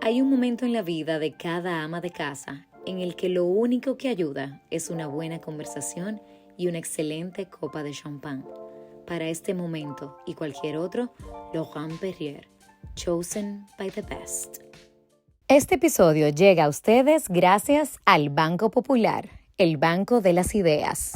Hay un momento en la vida de cada ama de casa en el que lo único que ayuda es una buena conversación y una excelente copa de champán. Para este momento y cualquier otro, Laurent Perrier, chosen by the best. Este episodio llega a ustedes gracias al Banco Popular, el banco de las ideas.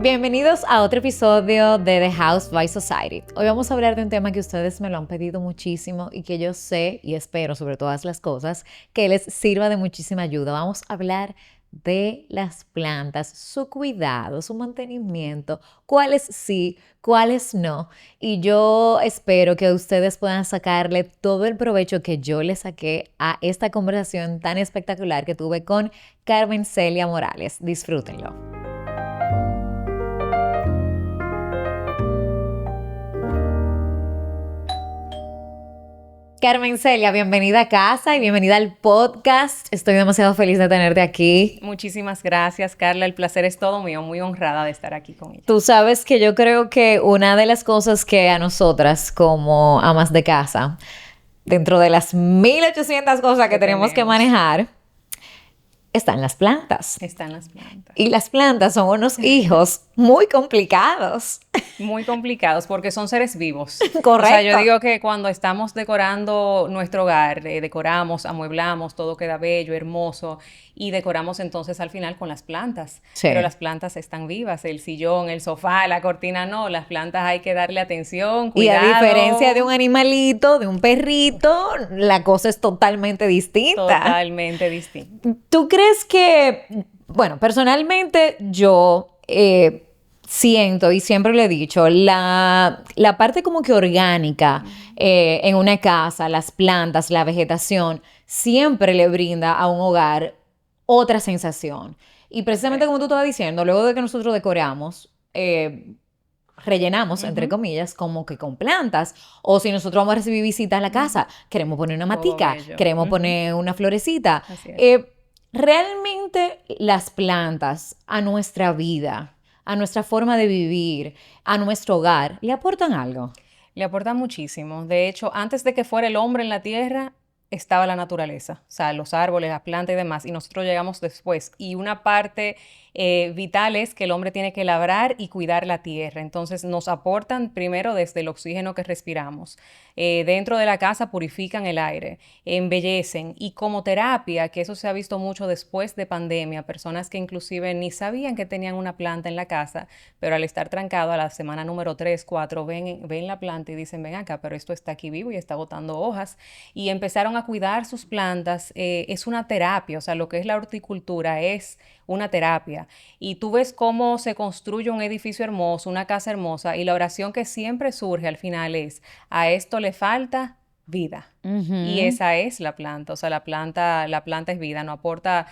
Bienvenidos a otro episodio de The House by Society. Hoy vamos a hablar de un tema que ustedes me lo han pedido muchísimo y que yo sé y espero sobre todas las cosas que les sirva de muchísima ayuda. Vamos a hablar de las plantas, su cuidado, su mantenimiento, cuáles sí, cuáles no. Y yo espero que ustedes puedan sacarle todo el provecho que yo le saqué a esta conversación tan espectacular que tuve con Carmen Celia Morales. Disfrútenlo. Carmen Celia, bienvenida a casa y bienvenida al podcast. Estoy demasiado feliz de tenerte aquí. Muchísimas gracias, Carla. El placer es todo mío. Muy honrada de estar aquí con ella. Tú sabes que yo creo que una de las cosas que a nosotras como amas de casa, dentro de las 1800 cosas que tenemos que manejar, están las plantas. Están las plantas. Y las plantas son unos hijos muy complicados. Muy complicados porque son seres vivos. Correcto. O sea, yo digo que cuando estamos decorando nuestro hogar, decoramos, amueblamos, todo queda bello, hermoso y decoramos entonces al final con las plantas. Sí. Pero las plantas están vivas, el sillón, el sofá, la cortina no. Las plantas hay que darle atención, cuidado. Y a diferencia de un animalito, de un perrito, la cosa es totalmente distinta. Totalmente distinta. ¿Tú crees que, bueno, personalmente yo siento, y siempre lo he dicho, la parte como que orgánica en una casa, las plantas, la vegetación, siempre le brinda a un hogar otra sensación? Y precisamente como tú estabas diciendo, luego de que nosotros decoramos, rellenamos, entre comillas, como que con plantas. O si nosotros vamos a recibir visitas a la casa, queremos poner una matica, queremos poner una florecita. Así es. Realmente las plantas a nuestra vida, a nuestra forma de vivir, a nuestro hogar, ¿le aportan algo? Le aportan muchísimo. De hecho, antes de que fuera el hombre en la tierra, estaba la naturaleza. O sea, los árboles, las plantas y demás. Y nosotros llegamos después. Y una parte vital es que el hombre tiene que labrar y cuidar la tierra. Entonces, nos aportan primero desde el oxígeno que respiramos. Dentro de la casa purifican el aire, embellecen. Y como terapia, que eso se ha visto mucho después de pandemia, personas que inclusive ni sabían que tenían una planta en la casa, pero al estar trancado a la semana número 3, 4, ven la planta y dicen, ven acá, pero esto está aquí vivo y está botando hojas. Y empezaron a cuidar sus plantas. Es una terapia, o sea, lo que es la horticultura es una terapia. Y tú ves cómo se construye un edificio hermoso, una casa hermosa, y la oración que siempre surge al final es, a esto le falta vida. Y esa es la planta. O sea, la planta es vida, nos aporta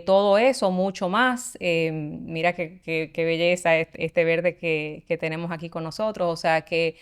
todo eso, mucho más. Mira qué belleza este verde que tenemos aquí con nosotros. O sea, que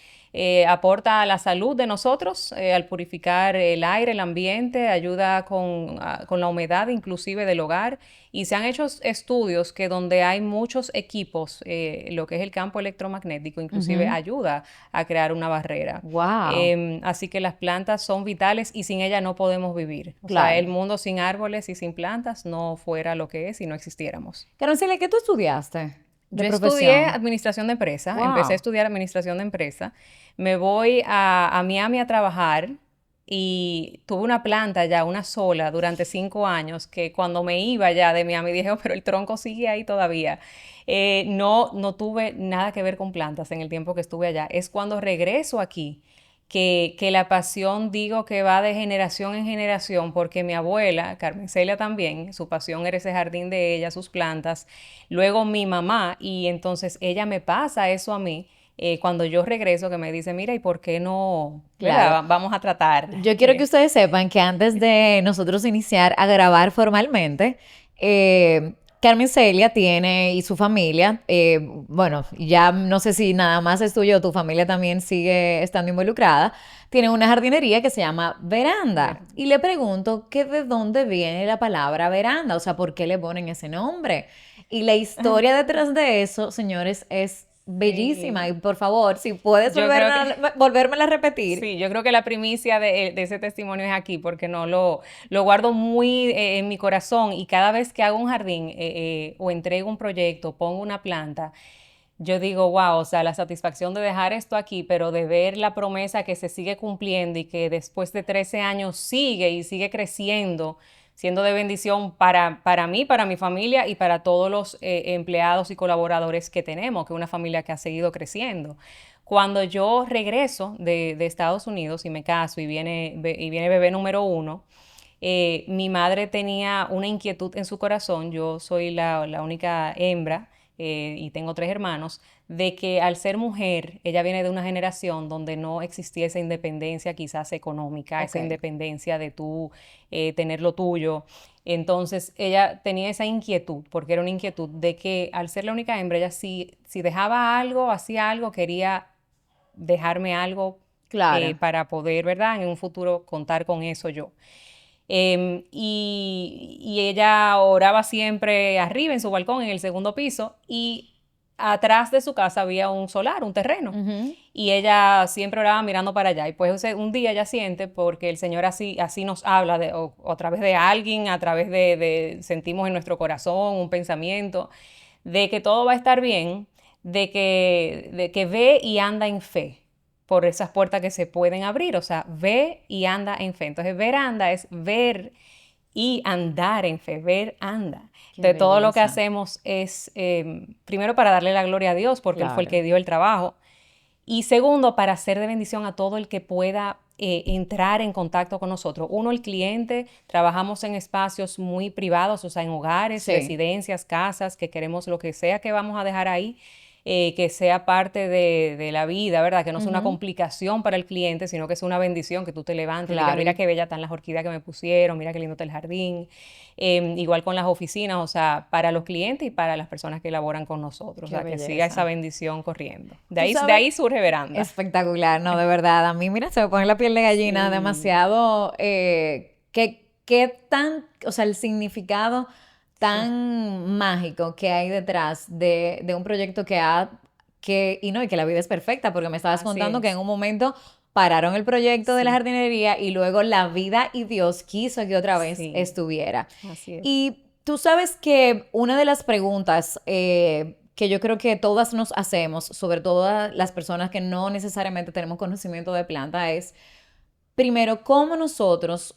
aporta a la salud de nosotros al purificar el aire, el ambiente, ayuda con la humedad inclusive del hogar. Y se han hecho estudios que donde hay muchos equipos, lo que es el campo electromagnético, inclusive ayuda a crear una barrera. Wow. Así que las plantas son vitales y sin ellas no podemos vivir. O Claro. sea, el mundo sin árboles y sin plantas no fuera lo que es si no existiéramos. Carmen Celia, ¿qué tú estudiaste? Yo estudié administración de empresa, empecé a estudiar administración de empresa, me voy a Miami a trabajar y tuve una planta ya, una sola, durante 5 años, que cuando me iba ya de Miami dije, pero el tronco sigue ahí todavía. No tuve nada que ver con plantas en el tiempo que estuve allá. Es cuando regreso aquí que la pasión digo que va de generación en generación, porque mi abuela, Carmen Celia también, su pasión era ese jardín de ella, sus plantas, luego mi mamá, y entonces ella me pasa eso a mí, cuando yo regreso, que me dice, mira, ¿y por qué no? Claro. Vamos a tratar. Yo quiero que ustedes sepan que antes de nosotros iniciar a grabar formalmente, Carmen Celia tiene y su familia, bueno, ya no sé si nada más es tuyo o tu familia también sigue estando involucrada, tiene una jardinería que se llama Veranda. Y le pregunto que de dónde viene la palabra veranda, o sea, ¿por qué le ponen ese nombre? Y la historia detrás de eso, señores, es bellísima. Sí. Y por favor, si puedes Yo creo que volvérmela a repetir. sí, yo creo que la primicia de ese testimonio es aquí, porque no lo guardo muy en mi corazón y cada vez que hago un jardín o entrego un proyecto, pongo una planta, yo digo, wow, o sea, la satisfacción de dejar esto aquí, pero de ver la promesa que se sigue cumpliendo y que después de 13 años sigue y sigue creciendo, siendo de bendición para mí, para mi familia y para todos los empleados y colaboradores que tenemos, que es una familia que ha seguido creciendo. Cuando yo regreso de Estados Unidos y me caso y viene bebé número uno, mi madre tenía una inquietud en su corazón, yo soy la única hembra y tengo 3 hermanos, de que al ser mujer, ella viene de una generación donde no existía esa independencia quizás económica, esa Ok, independencia de tú tener lo tuyo. Entonces ella tenía esa inquietud, porque era una inquietud de que al ser la única hembra, ella si dejaba algo, hacía algo, quería dejarme algo claro. para poder, ¿verdad? En un futuro contar con eso yo. Y ella oraba siempre arriba en su balcón, en el segundo piso, y atrás de su casa había un solar, un terreno. Ujú. Y ella siempre oraba mirando para allá. Y pues un día ella siente, porque el Señor así nos habla, o a través de alguien, a través sentimos en nuestro corazón un pensamiento, de que todo va a estar bien, de que ve y anda en fe por esas puertas que se pueden abrir, o sea, ve y anda en fe. Entonces, ver anda es ver y andar en fe, ver anda. Qué Entonces, todo lo que belleza. hacemos es, primero, para darle la gloria a Dios, porque Él fue el Claro. que dio el trabajo, y segundo, para ser de bendición a todo el que pueda entrar en contacto con nosotros. Uno, el cliente, trabajamos en espacios muy privados, o sea, en hogares, Sí. residencias, casas, que queremos lo que sea que vamos a dejar ahí, que sea parte de la vida, ¿verdad? Que no sea una Ujú. complicación para el cliente, sino que sea una bendición, que tú te levantes y digas, Claro. mira qué bella están las orquídeas que me pusieron, mira qué lindo está el jardín. Igual con las oficinas, o sea, para los clientes y para las personas que laboran con nosotros, o Qué sea, que siga esa belleza. bendición corriendo. De Tú ahí, de sabes, ahí surge Veranda. espectacular, no, de verdad. A mí, mira, se me pone la piel de gallina Sí, demasiado. Qué tan, o sea, el significado sí, tan mágico que hay detrás de un proyecto y no, y que la vida es perfecta, porque me estabas así contando que en es. un momento pararon el proyecto de la Sí, jardinería y luego la vida y Dios quiso que otra vez sí, estuviera. así es. Y tú sabes que una de las preguntas que yo creo que todas nos hacemos, sobre todo las personas que no necesariamente tenemos conocimiento de planta, es, primero, ¿cómo nosotros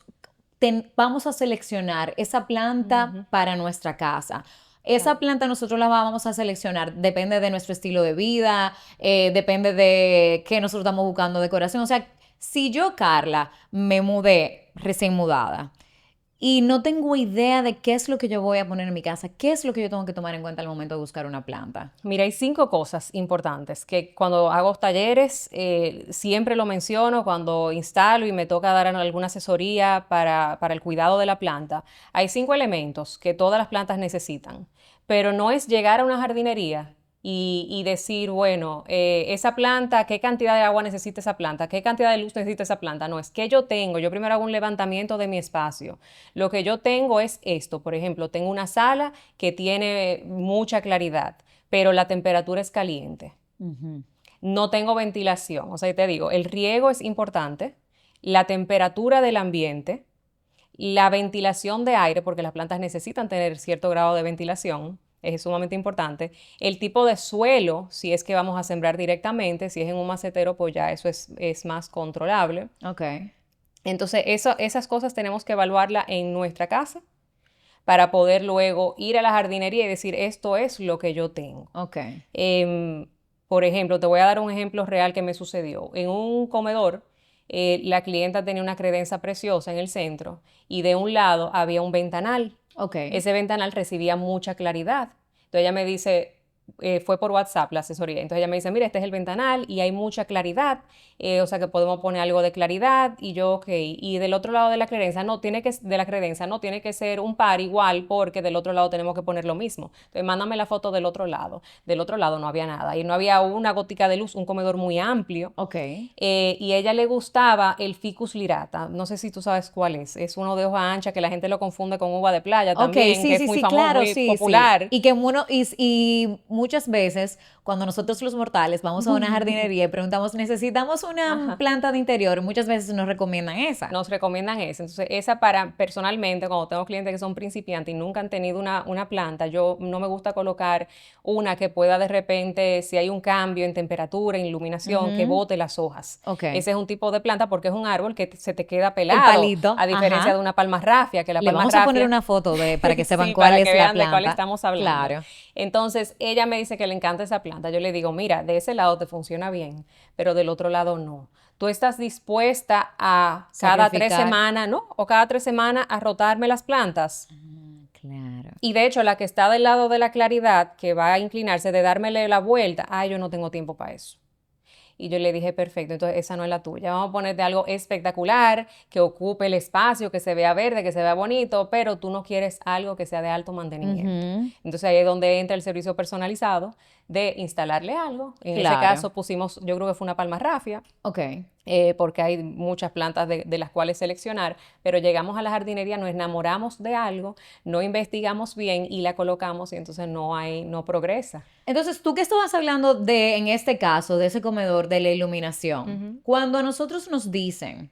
vamos a seleccionar esa planta Ujú. para nuestra casa? Esa Claro. planta nosotros la vamos a seleccionar, depende de nuestro estilo de vida, depende de qué nosotros estamos buscando decoración. O sea, si yo, Carla, me mudé recién mudada y no tengo idea de qué es lo que yo voy a poner en mi casa, qué es lo que yo tengo que tomar en cuenta al momento de buscar una planta. Mira, hay 5 cosas importantes que cuando hago talleres siempre lo menciono, cuando instalo y me toca dar alguna asesoría para el cuidado de la planta. Hay 5 elementos que todas las plantas necesitan, pero no es llegar a una jardinería y decir, bueno, esa planta, ¿qué cantidad de agua necesita esa planta? ¿Qué cantidad de luz necesita esa planta? No, es que yo tengo, yo primero hago un levantamiento de mi espacio. Lo que yo tengo es esto, por ejemplo, tengo una sala que tiene mucha claridad, pero la temperatura es caliente. Ujú. No tengo ventilación. O sea, te digo, el riego es importante, la temperatura del ambiente, la ventilación de aire, porque las plantas necesitan tener cierto grado de ventilación, es sumamente importante. El tipo de suelo, si es que vamos a sembrar directamente, si es en un macetero, pues ya eso es más controlable. Ok, Entonces, esas cosas tenemos que evaluarla en nuestra casa para poder luego ir a la jardinería y decir, esto es lo que yo tengo. ok, Em, por ejemplo, te voy a dar un ejemplo real que me sucedió. En un comedor, la clienta tenía una credenza preciosa en el centro y de un lado había un ventanal. ok. Ese ventanal recibía mucha claridad. Entonces ella me dice, fue por WhatsApp la asesoría. Entonces ella me dice, mira, este es el ventanal y hay mucha claridad, o sea que podemos poner algo de claridad. Y yo, ok. Y del otro lado de la credencia no tiene que ser un par igual porque del otro lado tenemos que poner lo mismo. Entonces mándame la foto del otro lado. Del otro lado no había nada y no había una gótica de luz, un comedor muy amplio. Ok. Y a ella le gustaba el ficus lirata. No sé si tú sabes cuál es. Es uno de hoja ancha que la gente lo confunde con uva de playa Ok, también, que sí, es sí, muy sí, famoso, claro, muy sí, sí. popular. Y que muchas veces cuando nosotros los mortales vamos a una jardinería y preguntamos, necesitamos una planta de interior, muchas veces nos recomiendan esa. Nos recomiendan esa. Entonces, esa personalmente, cuando tengo clientes que son principiantes y nunca han tenido una planta, yo no me gusta colocar una que pueda de repente, si hay un cambio en temperatura, en iluminación, que bote las hojas. Okay. Ese es un tipo de planta porque es un árbol que se te queda pelado. El palito. A diferencia de una palma rafia, que la palma vamos rafia... a poner una foto para que sepan sí, cuál para es que la vean planta. de cuál estamos hablando. Claro. Entonces, ella me dice que le encanta esa planta. Yo le digo, mira, de ese lado te funciona bien, pero del otro lado no. Tú estás dispuesta a cada 3 semanas, ¿no? O cada 3 semanas a rotarme las plantas. Claro. Y de hecho, la que está del lado de la claridad, que va a inclinarse de dármele la vuelta, yo no tengo tiempo para eso. Y yo le dije, perfecto, entonces esa no es la tuya. Vamos a ponerte algo espectacular, que ocupe el espacio, que se vea verde, que se vea bonito, pero tú no quieres algo que sea de alto mantenimiento. Entonces ahí es donde entra el servicio personalizado de instalarle algo. En ese caso pusimos, yo creo que fue una palma rafia. Ok. Porque hay muchas plantas de las cuales seleccionar, pero llegamos a la jardinería, nos enamoramos de algo, no investigamos bien y la colocamos y entonces no progresa. Entonces, tú que estabas hablando de, en este caso, de ese comedor, de la iluminación, cuando a nosotros nos dicen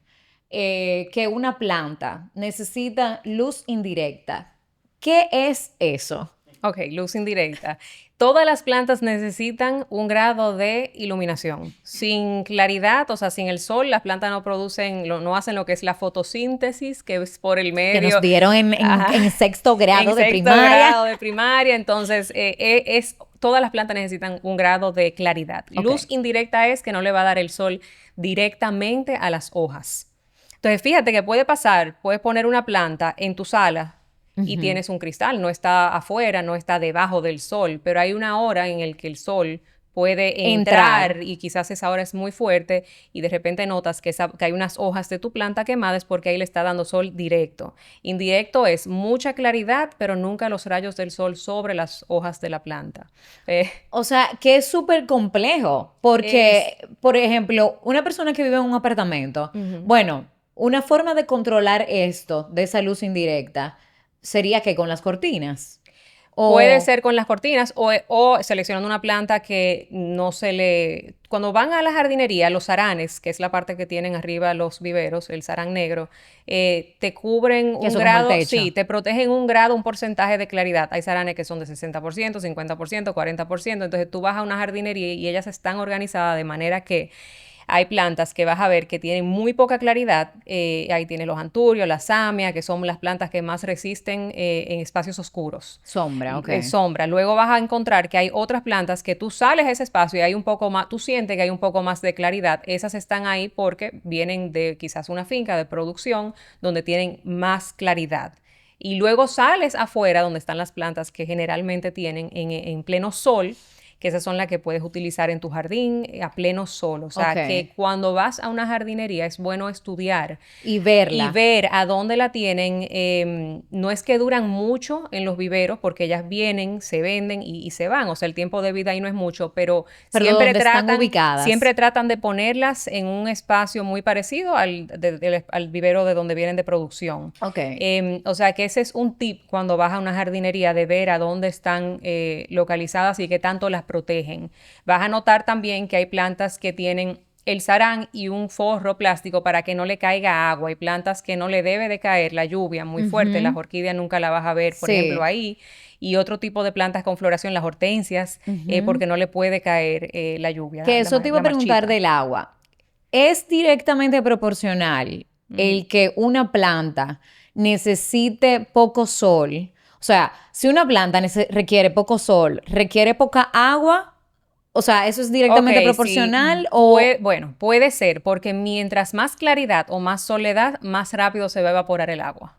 que una planta necesita luz indirecta, ¿qué es eso? Ok, luz indirecta. Todas las plantas necesitan un grado de iluminación. Sin claridad, o sea, sin el sol, las plantas no hacen lo que es la fotosíntesis, que es por el medio. Que nos dieron en sexto grado de primaria. En sexto grado de primaria. Entonces, todas las plantas necesitan un grado de claridad. Okay. Luz indirecta es que no le va a dar el sol directamente a las hojas. Entonces, fíjate que puedes poner una planta en tu sala y tienes un cristal, no está afuera, no está debajo del sol, pero hay una hora en la que el sol puede entrar y quizás esa hora es muy fuerte y de repente notas que hay unas hojas de tu planta quemadas porque ahí le está dando sol directo. Indirecto es mucha claridad, pero nunca los rayos del sol sobre las hojas de la planta. O sea, que es súper complejo porque, por ejemplo, una persona que vive en un apartamento, bueno, una forma de controlar esto, de esa luz indirecta, ¿sería que con las cortinas? Puede ser con las cortinas o seleccionando una planta que no se le... Cuando van a la jardinería, los saranes, que es la parte que tienen arriba los viveros, el sarán negro, te cubren un grado... Sí, te protegen un grado, un porcentaje de claridad. Hay saranes que son de 60%, 50%, 40%. Entonces tú vas a una jardinería y ellas están organizadas de manera que hay plantas que vas a ver que tienen muy poca claridad. Ahí tienes los anturios, la samia, que son las plantas que más resisten en espacios oscuros. Sombra, ok. Sombra. Luego vas a encontrar que hay otras plantas que tú sales a ese espacio y hay un poco más, tú sientes que hay un poco más de claridad. Esas están ahí porque vienen de quizás una finca de producción donde tienen más claridad. Y luego sales afuera donde están las plantas que generalmente tienen en pleno sol, que esas son las que puedes utilizar en tu jardín a pleno sol. O sea, que cuando vas a una jardinería es bueno estudiar. Y verla. Y ver a dónde la tienen. No es que duran mucho en los viveros porque ellas vienen, se venden y se van. O sea, el tiempo de vida ahí no es mucho, pero siempre tratan de ponerlas en un espacio muy parecido al vivero de donde vienen de producción. O sea, que ese es un tip cuando vas a una jardinería de ver a dónde están localizadas y qué tanto las protegen. Vas a notar también que hay plantas que tienen el sarán y un forro plástico para que no le caiga agua. Hay plantas que no le debe de caer la lluvia muy fuerte. Las orquídeas nunca la vas a ver, por ejemplo, ahí. Y otro tipo de plantas con floración, las hortensias, porque no le puede caer la lluvia. Que eso te iba a preguntar del agua. ¿Es directamente proporcional el que una planta necesite poco sol? O sea, si una planta requiere poco sol, requiere poca agua, o sea, ¿eso es directamente proporcional? Sí. Bueno, puede ser, porque mientras más claridad o más soledad, más rápido se va a evaporar el agua.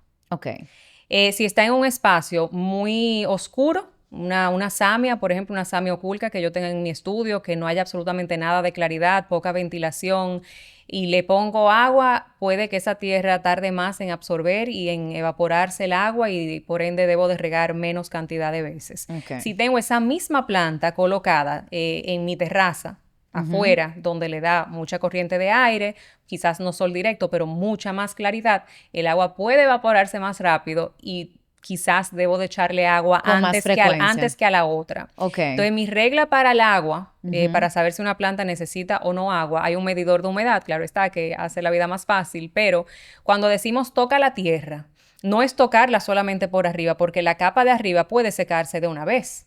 Si está en un espacio muy oscuro, una samia, por ejemplo, una samia oculta que yo tenga en mi estudio, que no haya absolutamente nada de claridad, poca ventilación, y le pongo agua, puede que esa tierra tarde más en absorber y en evaporarse el agua y por ende debo de regar menos cantidad de veces. Si tengo esa misma planta colocada en mi terraza, afuera, donde le da mucha corriente de aire, quizás no sol directo, pero mucha más claridad, el agua puede evaporarse más rápido y quizás debo de echarle agua Con más frecuencia. antes que a la otra. Ok. Entonces, mi regla para el agua, para saber si una planta necesita o no agua, hay un medidor de humedad, claro está, que hace la vida más fácil, pero cuando decimos toca la tierra, no es tocarla solamente por arriba, porque la capa de arriba puede secarse de una vez.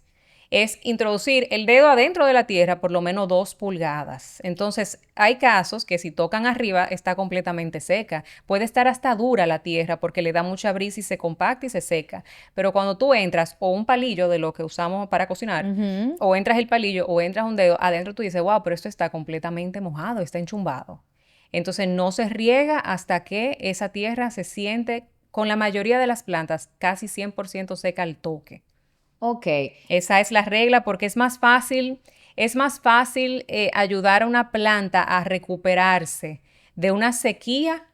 Es introducir el dedo adentro de la tierra por lo menos 2 pulgadas. Entonces, hay casos que si tocan arriba está completamente seca. Puede estar hasta dura la tierra porque le da mucha brisa y se compacta y se seca. Pero cuando tú entras o un palillo de lo que usamos para cocinar, o entras el palillo o entras un dedo, adentro tú dices, wow, pero esto está completamente mojado, está enchumbado. Entonces, no se riega hasta que esa tierra se siente, con la mayoría de las plantas, casi 100% seca al toque. Ok. Esa es la regla porque es más fácil ayudar a una planta a recuperarse de una sequía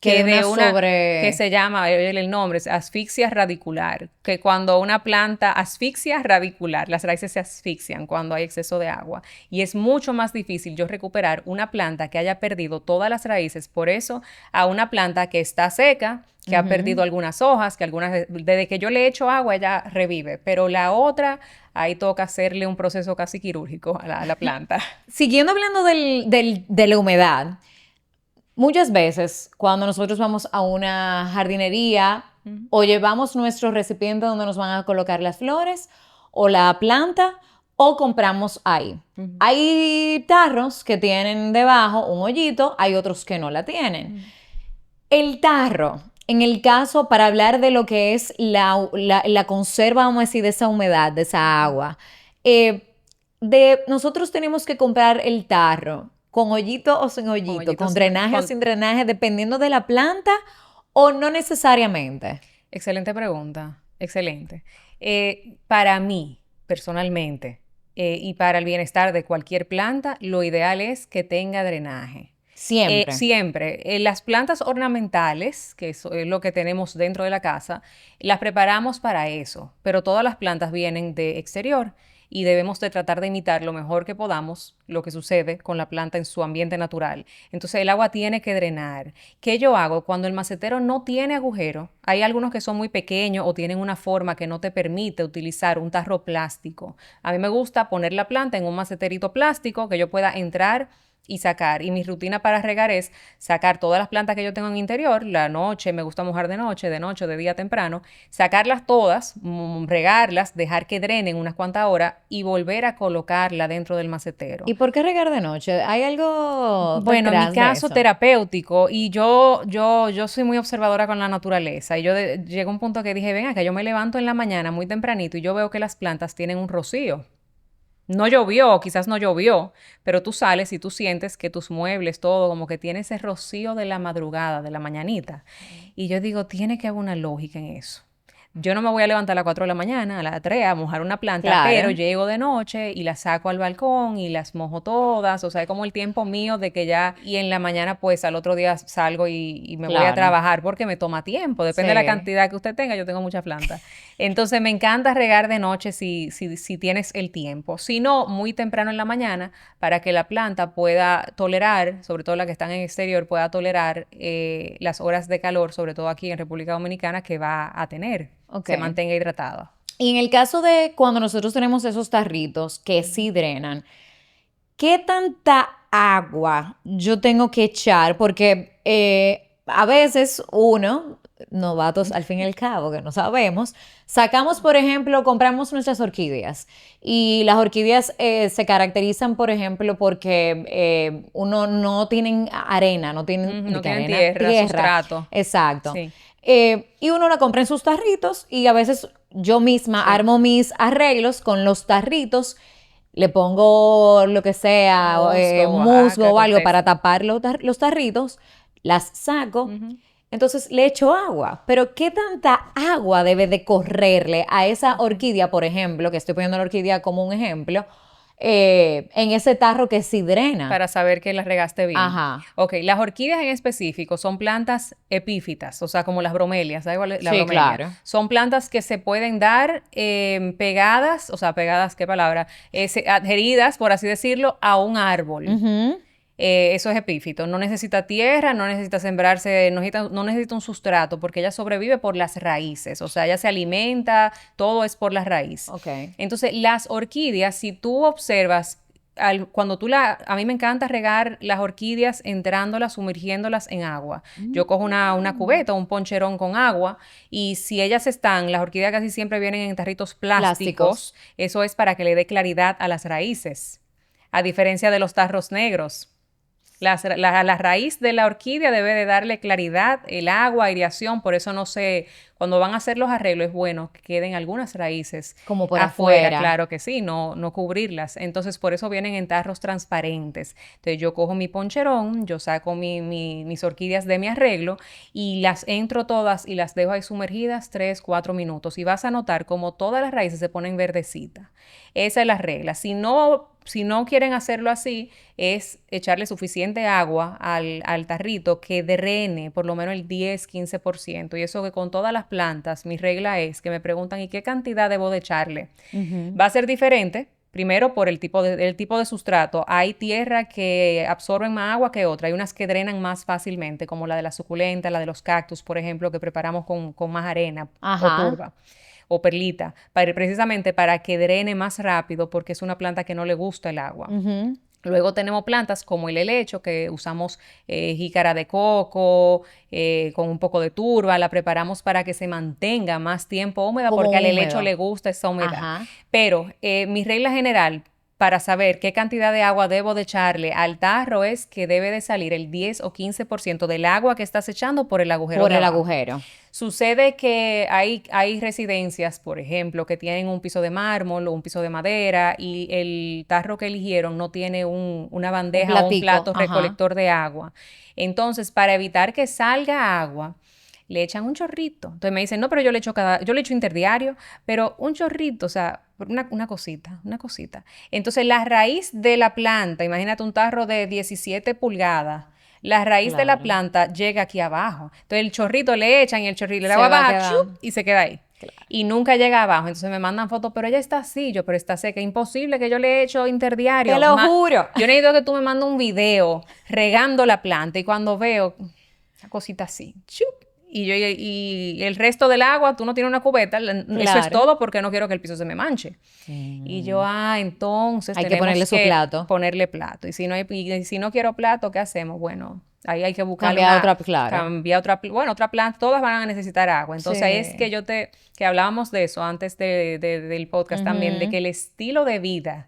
que de una que se llama, el nombre es asfixia radicular, que cuando una planta asfixia radicular, las raíces se asfixian cuando hay exceso de agua y es mucho más difícil yo recuperar una planta que haya perdido todas las raíces, por eso a una planta que está seca, que ha perdido algunas hojas, que desde que yo le echo agua ella revive, pero la otra ahí toca hacerle un proceso casi quirúrgico a la planta. Siguiendo hablando de la humedad, muchas veces cuando nosotros vamos a una jardinería o llevamos nuestro recipiente donde nos van a colocar las flores o la planta o compramos ahí. Hay tarros que tienen debajo un hoyito, hay otros que no la tienen. El tarro, en el caso, para hablar de lo que es la conserva, vamos a decir, de esa humedad, de esa agua, nosotros tenemos que comprar el tarro con hoyito o sin hoyito, con drenaje o sin drenaje, dependiendo de la planta o no necesariamente. Excelente pregunta, excelente. Para mí, personalmente, y para el bienestar de cualquier planta, lo ideal es que tenga drenaje. Siempre. Siempre. Las plantas ornamentales, que es lo que tenemos dentro de la casa, las preparamos para eso, pero todas las plantas vienen de exterior y debemos de tratar de imitar lo mejor que podamos lo que sucede con la planta en su ambiente natural. Entonces el agua tiene que drenar. ¿Qué yo hago? Cuando el macetero no tiene agujero, hay algunos que son muy pequeños o tienen una forma que no te permite utilizar un tarro plástico. A mí me gusta poner la planta en un maceterito plástico que yo pueda entrar y sacar. Y mi rutina para regar es sacar todas las plantas que yo tengo en interior, la noche, me gusta mojar de noche, de día temprano, sacarlas todas, regarlas, dejar que drenen unas cuantas horas y volver a colocarla dentro del macetero. ¿Y por qué regar de noche? ¿Hay algo Bueno, en mi caso de eso? terapéutico, y yo soy muy observadora con la naturaleza, y yo llego a un punto que dije, venga, que yo me levanto en la mañana muy tempranito y yo veo que las plantas tienen un rocío. No llovió, quizás no llovió, pero tú sales y tú sientes que tus muebles, todo, como que tiene ese rocío de la madrugada, de la mañanita. Y yo digo, tiene que haber una lógica en eso. Yo no me voy a levantar a las 4 de la mañana, a las 3, a mojar una planta, Claro. pero llego de noche y las saco al balcón y las mojo todas. O sea, es como el tiempo mío de que ya, y en la mañana pues al otro día salgo y me voy a Claro. trabajar porque me toma tiempo. Depende de la Sí. cantidad que usted tenga, yo tengo muchas plantas. Entonces me encanta regar de noche si tienes el tiempo. Si no, muy temprano en la mañana para que la planta pueda tolerar, sobre todo la que están en exterior, pueda tolerar las horas de calor, sobre todo aquí en República Dominicana, que va a tener. Ok. Se mantenga hidratada. Y en el caso de cuando nosotros tenemos esos tarritos que sí drenan, ¿qué tanta agua yo tengo que echar? Porque a veces uno, novatos al fin y al cabo, que no sabemos, sacamos, por ejemplo, compramos nuestras orquídeas y las orquídeas se caracterizan, por ejemplo, porque uno no tienen arena, no tienen, No tienen tierra, sustrato. Exacto. Sí. Y uno la compra en sus tarritos y a veces yo misma armo mis arreglos con los tarritos, le pongo lo que sea, musgo o algo para tapar los tarritos, las saco, entonces le echo agua. Pero ¿qué tanta agua debe de correrle a esa orquídea, por ejemplo, que estoy poniendo la orquídea como un ejemplo, en ese tarro que sí drena? Para saber que las regaste bien. Ajá. Ok, las orquídeas en específico son plantas epífitas, o sea, como las bromelias, ¿sabes cuál es la Sí, bromelia? claro. Son plantas que se pueden dar pegadas, o sea, pegadas, ¿qué palabra? Adheridas, por así decirlo, a un árbol. Eso es epífito. No necesita tierra, no necesita sembrarse, no necesita un sustrato, porque ella sobrevive por las raíces. O sea, ella se alimenta, todo es por la raíz. Ok. Entonces, las orquídeas, si tú observas, a mí me encanta regar las orquídeas entrándolas, sumergiéndolas en agua. Yo cojo una cubeta, un poncherón con agua, y si las orquídeas casi siempre vienen en tarritos plásticos. Eso es para que le dé claridad a las raíces, a diferencia de los tarros negros. La raíz de la orquídea debe de darle claridad, el agua, aireación, por eso cuando van a hacer los arreglos es bueno que queden algunas raíces Como por afuera, afuera. claro que sí, no cubrirlas. Entonces, por eso vienen en tarros transparentes. Entonces, yo cojo mi poncherón, yo saco mis orquídeas de mi arreglo y las entro todas y las dejo ahí sumergidas 3, 4 minutos. Y vas a notar como todas las raíces se ponen verdecitas. Esa es la regla. Si no quieren hacerlo así, es echarle suficiente agua al tarrito que drene por lo menos el 10-15%. Y eso que con todas las plantas, mi regla es que me preguntan, ¿y qué cantidad debo de echarle? Va a ser diferente. Primero, por el tipo de sustrato. Hay tierra que absorben más agua que otra. Hay unas que drenan más fácilmente, como la de la suculenta, la de los cactus, por ejemplo, que preparamos con más arena o Ajá. turba o perlita, precisamente para que drene más rápido porque es una planta que no le gusta el agua. Luego tenemos plantas como el helecho, que usamos jícara de coco con un poco de turba, la preparamos para que se mantenga más tiempo húmeda Como porque al helecho húmedo. le gusta esa humedad. Ajá. Pero mi regla general para saber qué cantidad de agua debo de echarle al tarro es que debe de salir el 10 o 15% del agua que estás echando por el agujero Por de el abajo. agujero. Sucede que hay residencias, por ejemplo, que tienen un piso de mármol o un piso de madera y el tarro que eligieron no tiene una bandeja o un platico. plato Ajá. recolector de agua. Entonces, para evitar que salga agua, le echan un chorrito. Entonces me dicen, no, pero yo le echo interdiario, pero un chorrito, o sea, una cosita. Entonces, la raíz de la planta, imagínate un tarro de 17 pulgadas, la raíz de la Claro. planta llega aquí abajo. Entonces el chorrito le echan y el chorrito le Se agua va a baja quedar. ¡chup! Y se queda ahí. Y nunca llega abajo. Entonces me mandan fotos, pero ella está así, pero está seca. Imposible que yo le he hecho interdiario. Te lo juro. Yo necesito que tú me mandes un video regando la planta y cuando veo una cosita así, ¡chup! Y el resto del agua, tú no tienes una cubeta, eso es todo porque no quiero que el piso se me manche. Y yo, entonces Hay que tenemos ponerle su plato. ponerle plato. Y si no quiero plato, ¿qué hacemos? Bueno, ahí hay que buscar Cambiar otra, claro. otra planta, todas van a necesitar agua. Entonces ahí es Sí. que hablábamos de eso antes del podcast también, de que el estilo de vida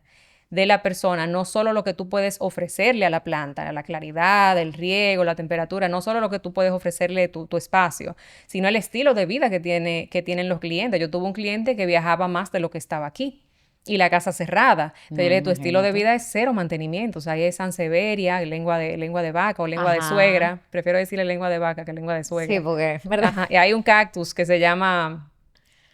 de la persona, no solo lo que tú puedes ofrecerle a la planta, la claridad, el riego, la temperatura, no solo lo que tú puedes ofrecerle tu espacio, sino el estilo de vida que tienen los clientes. Yo tuve un cliente que viajaba más de lo que estaba aquí y la casa cerrada. Entonces, yo le dije, tu estilo de vida es cero mantenimiento. O sea, ahí es Sansevieria, lengua de vaca o lengua de Ajá. suegra. Prefiero decirle lengua de vaca que lengua de suegra. Sí, porque, ¿verdad? Ajá. Y hay un cactus que se llama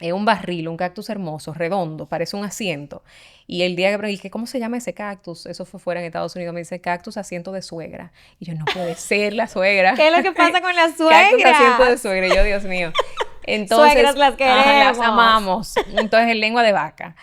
un barril, un cactus hermoso, redondo, parece un asiento. Y el día que pregunté, ¿cómo se llama ese cactus? Eso fue fuera en Estados Unidos. Me dice, cactus asiento de suegra. Y yo, no puede ser la suegra. ¿Qué es lo que pasa con las Cactus suegras? asiento de suegra. Y yo, Dios mío. Entonces, Suegras las queremos. las amamos. Entonces, en lengua de vaca.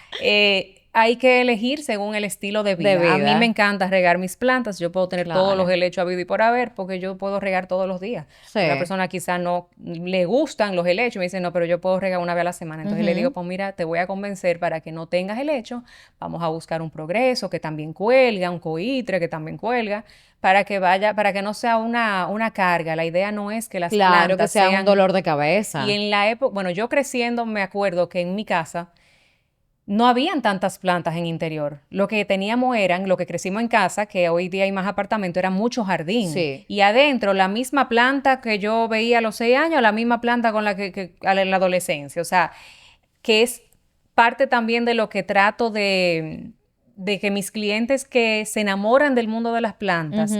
Hay que elegir según el estilo de vida. A mí me encanta regar mis plantas. Yo puedo tener todos los helechos habido y por haber porque yo puedo regar todos los días. Sí. Una persona quizá no le gustan los helechos y me dice, no, pero yo puedo regar una vez a la semana. Entonces le digo, pues mira, te voy a convencer para que no tengas helecho. Vamos a buscar un progreso que también cuelga, un coitre que también cuelga, para que no sea una carga. La idea no es que las plantas Claro, que sea un dolor de cabeza. Y en la época, bueno, yo creciendo me acuerdo que en mi casa no habían tantas plantas en interior. Lo que teníamos lo que crecimos en casa, que hoy día hay más apartamentos, era mucho jardín. Sí. Y adentro, la misma planta que yo veía a los 6 años, la misma planta con la que en la adolescencia. O sea, que es parte también de lo que trato de que mis clientes que se enamoran del mundo de las plantas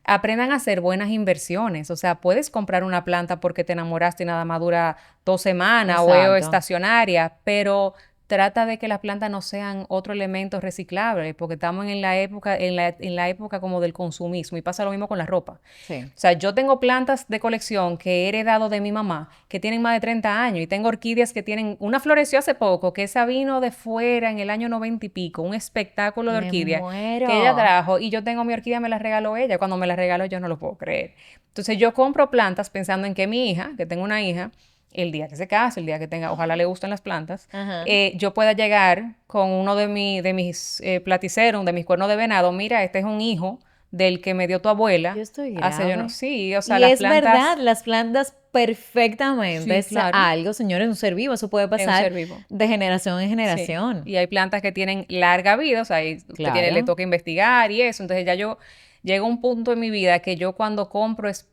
aprendan a hacer buenas inversiones. O sea, puedes comprar una planta porque te enamoraste y nada más dura 2 semanas o es estacionaria, pero trata de que las plantas no sean otro elemento reciclable, porque estamos en la época, en la época como del consumismo, y pasa lo mismo con la ropa. Sí. O sea, yo tengo plantas de colección que he heredado de mi mamá, que tienen más de 30 años, y tengo orquídeas que tienen, una floreció hace poco, que esa vino de fuera en el año 90 y pico, un espectáculo de Me orquídea que ella muero. trajo, y yo tengo mi orquídea, me la regaló ella. Cuando me la regaló yo no lo puedo creer. Entonces yo compro plantas pensando en que mi hija, que tengo una hija, el día que se case, el día que tenga, ojalá le gusten las plantas, Ajá. yo pueda llegar con uno de mis platycerum, de mis cuernos de venado. Mira, este es un hijo del que me dio tu Yo abuela. estoy Hace yo no, grave. sí, o sea, Y las es verdad, plantas, las plantas perfectamente sí, es claro, algo, señores, un ser vivo, eso puede es un pasar ser vivo. de generación en Sí, generación. y hay plantas que tienen larga vida, o sea, ahí usted tiene, le Claro. toca investigar y eso. Entonces ya yo llego a un punto en mi vida que yo cuando compro es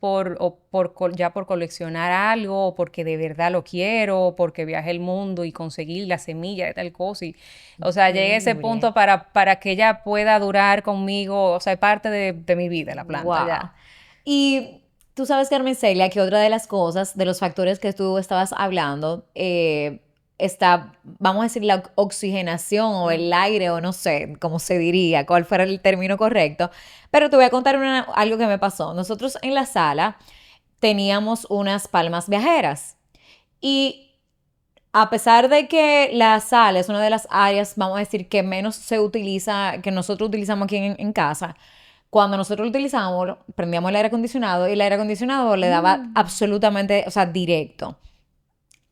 ya por coleccionar algo, o porque de verdad lo quiero, o porque viaje el mundo y conseguir la semilla de tal cosa. O sea, llegué a ese Increíble. punto para que ella pueda durar conmigo, o sea, es parte de mi vida la planta Wow. ya. Y tú sabes, Carmen Celia, que otra de las cosas, de los factores que tú estabas hablando, está, vamos a decir, la oxigenación o el aire, o no sé cómo se diría, cuál fuera el término correcto. Pero te voy a contar algo que me pasó. Nosotros en la sala teníamos unas palmas viajeras. Y a pesar de que la sal es una de las áreas, vamos a decir, que menos se utiliza, que nosotros utilizamos aquí en casa, cuando nosotros lo utilizábamos, prendíamos el aire acondicionado y el aire acondicionado le daba absolutamente, o sea, directo.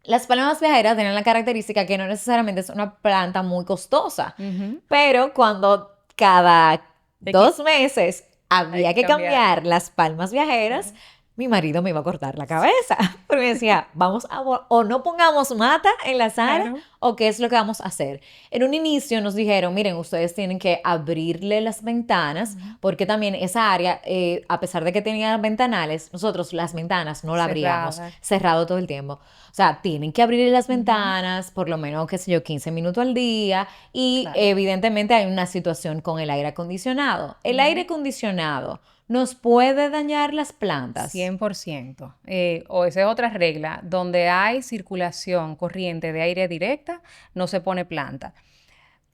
Las palmas viajeras tienen la característica que no necesariamente es una planta muy costosa, Ujú. pero cuando cada Hay que, 2 meses hay había que que cambiarla. cambiar las palmas viajeras, mi marido me iba a cortar la cabeza, porque me decía, vamos a, o no pongamos mata en la sala, Claro. o qué es lo que vamos a hacer. En un inicio nos dijeron, miren, ustedes tienen que abrirle las ventanas, porque también esa área, a pesar de que tenía ventanales, nosotros las ventanas no la abríamos, Cerrada. cerrado todo el tiempo. O sea, tienen que abrirle las Ujú. ventanas, por lo menos, qué sé yo, 15 minutos al día, y Claro. evidentemente hay una situación con el aire acondicionado. El aire Ujú. acondicionado nos puede dañar las plantas. 100%. O esa es otra regla. Donde hay circulación corriente de aire directa, no se pone planta.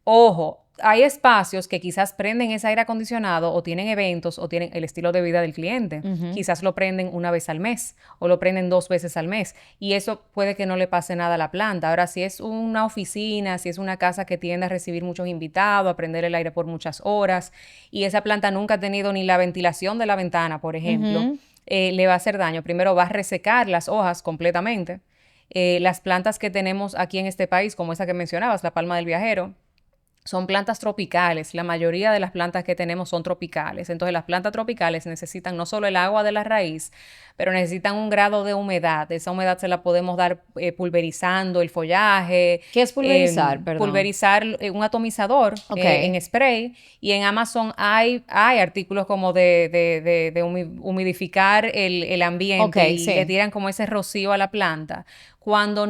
Ojo, hay espacios que quizás prenden ese aire acondicionado o tienen eventos o tienen el estilo de vida del cliente. Ujú. Quizás lo prenden una vez al mes o lo prenden 2 veces al mes y eso puede que no le pase nada a la planta. Ahora, si es una oficina, si es una casa que tiende a recibir muchos invitados, a prender el aire por muchas horas y esa planta nunca ha tenido ni la ventilación de la ventana, por ejemplo, Ujú. le va a hacer daño. Primero va a resecar las hojas completamente. Las plantas que tenemos aquí en este país, como esa que mencionabas, la palma del viajero, son plantas tropicales. La mayoría de las plantas que tenemos son tropicales. Entonces, las plantas tropicales necesitan no solo el agua de la raíz, pero necesitan un grado de humedad. Esa humedad se la podemos dar pulverizando el follaje, ¿Qué es pulverizar? Perdón. pulverizar un atomizador Ok, en spray. Y en Amazon hay artículos como de humidificar el ok, ambiente y le sí. tiran como ese rocío a la planta. Cuando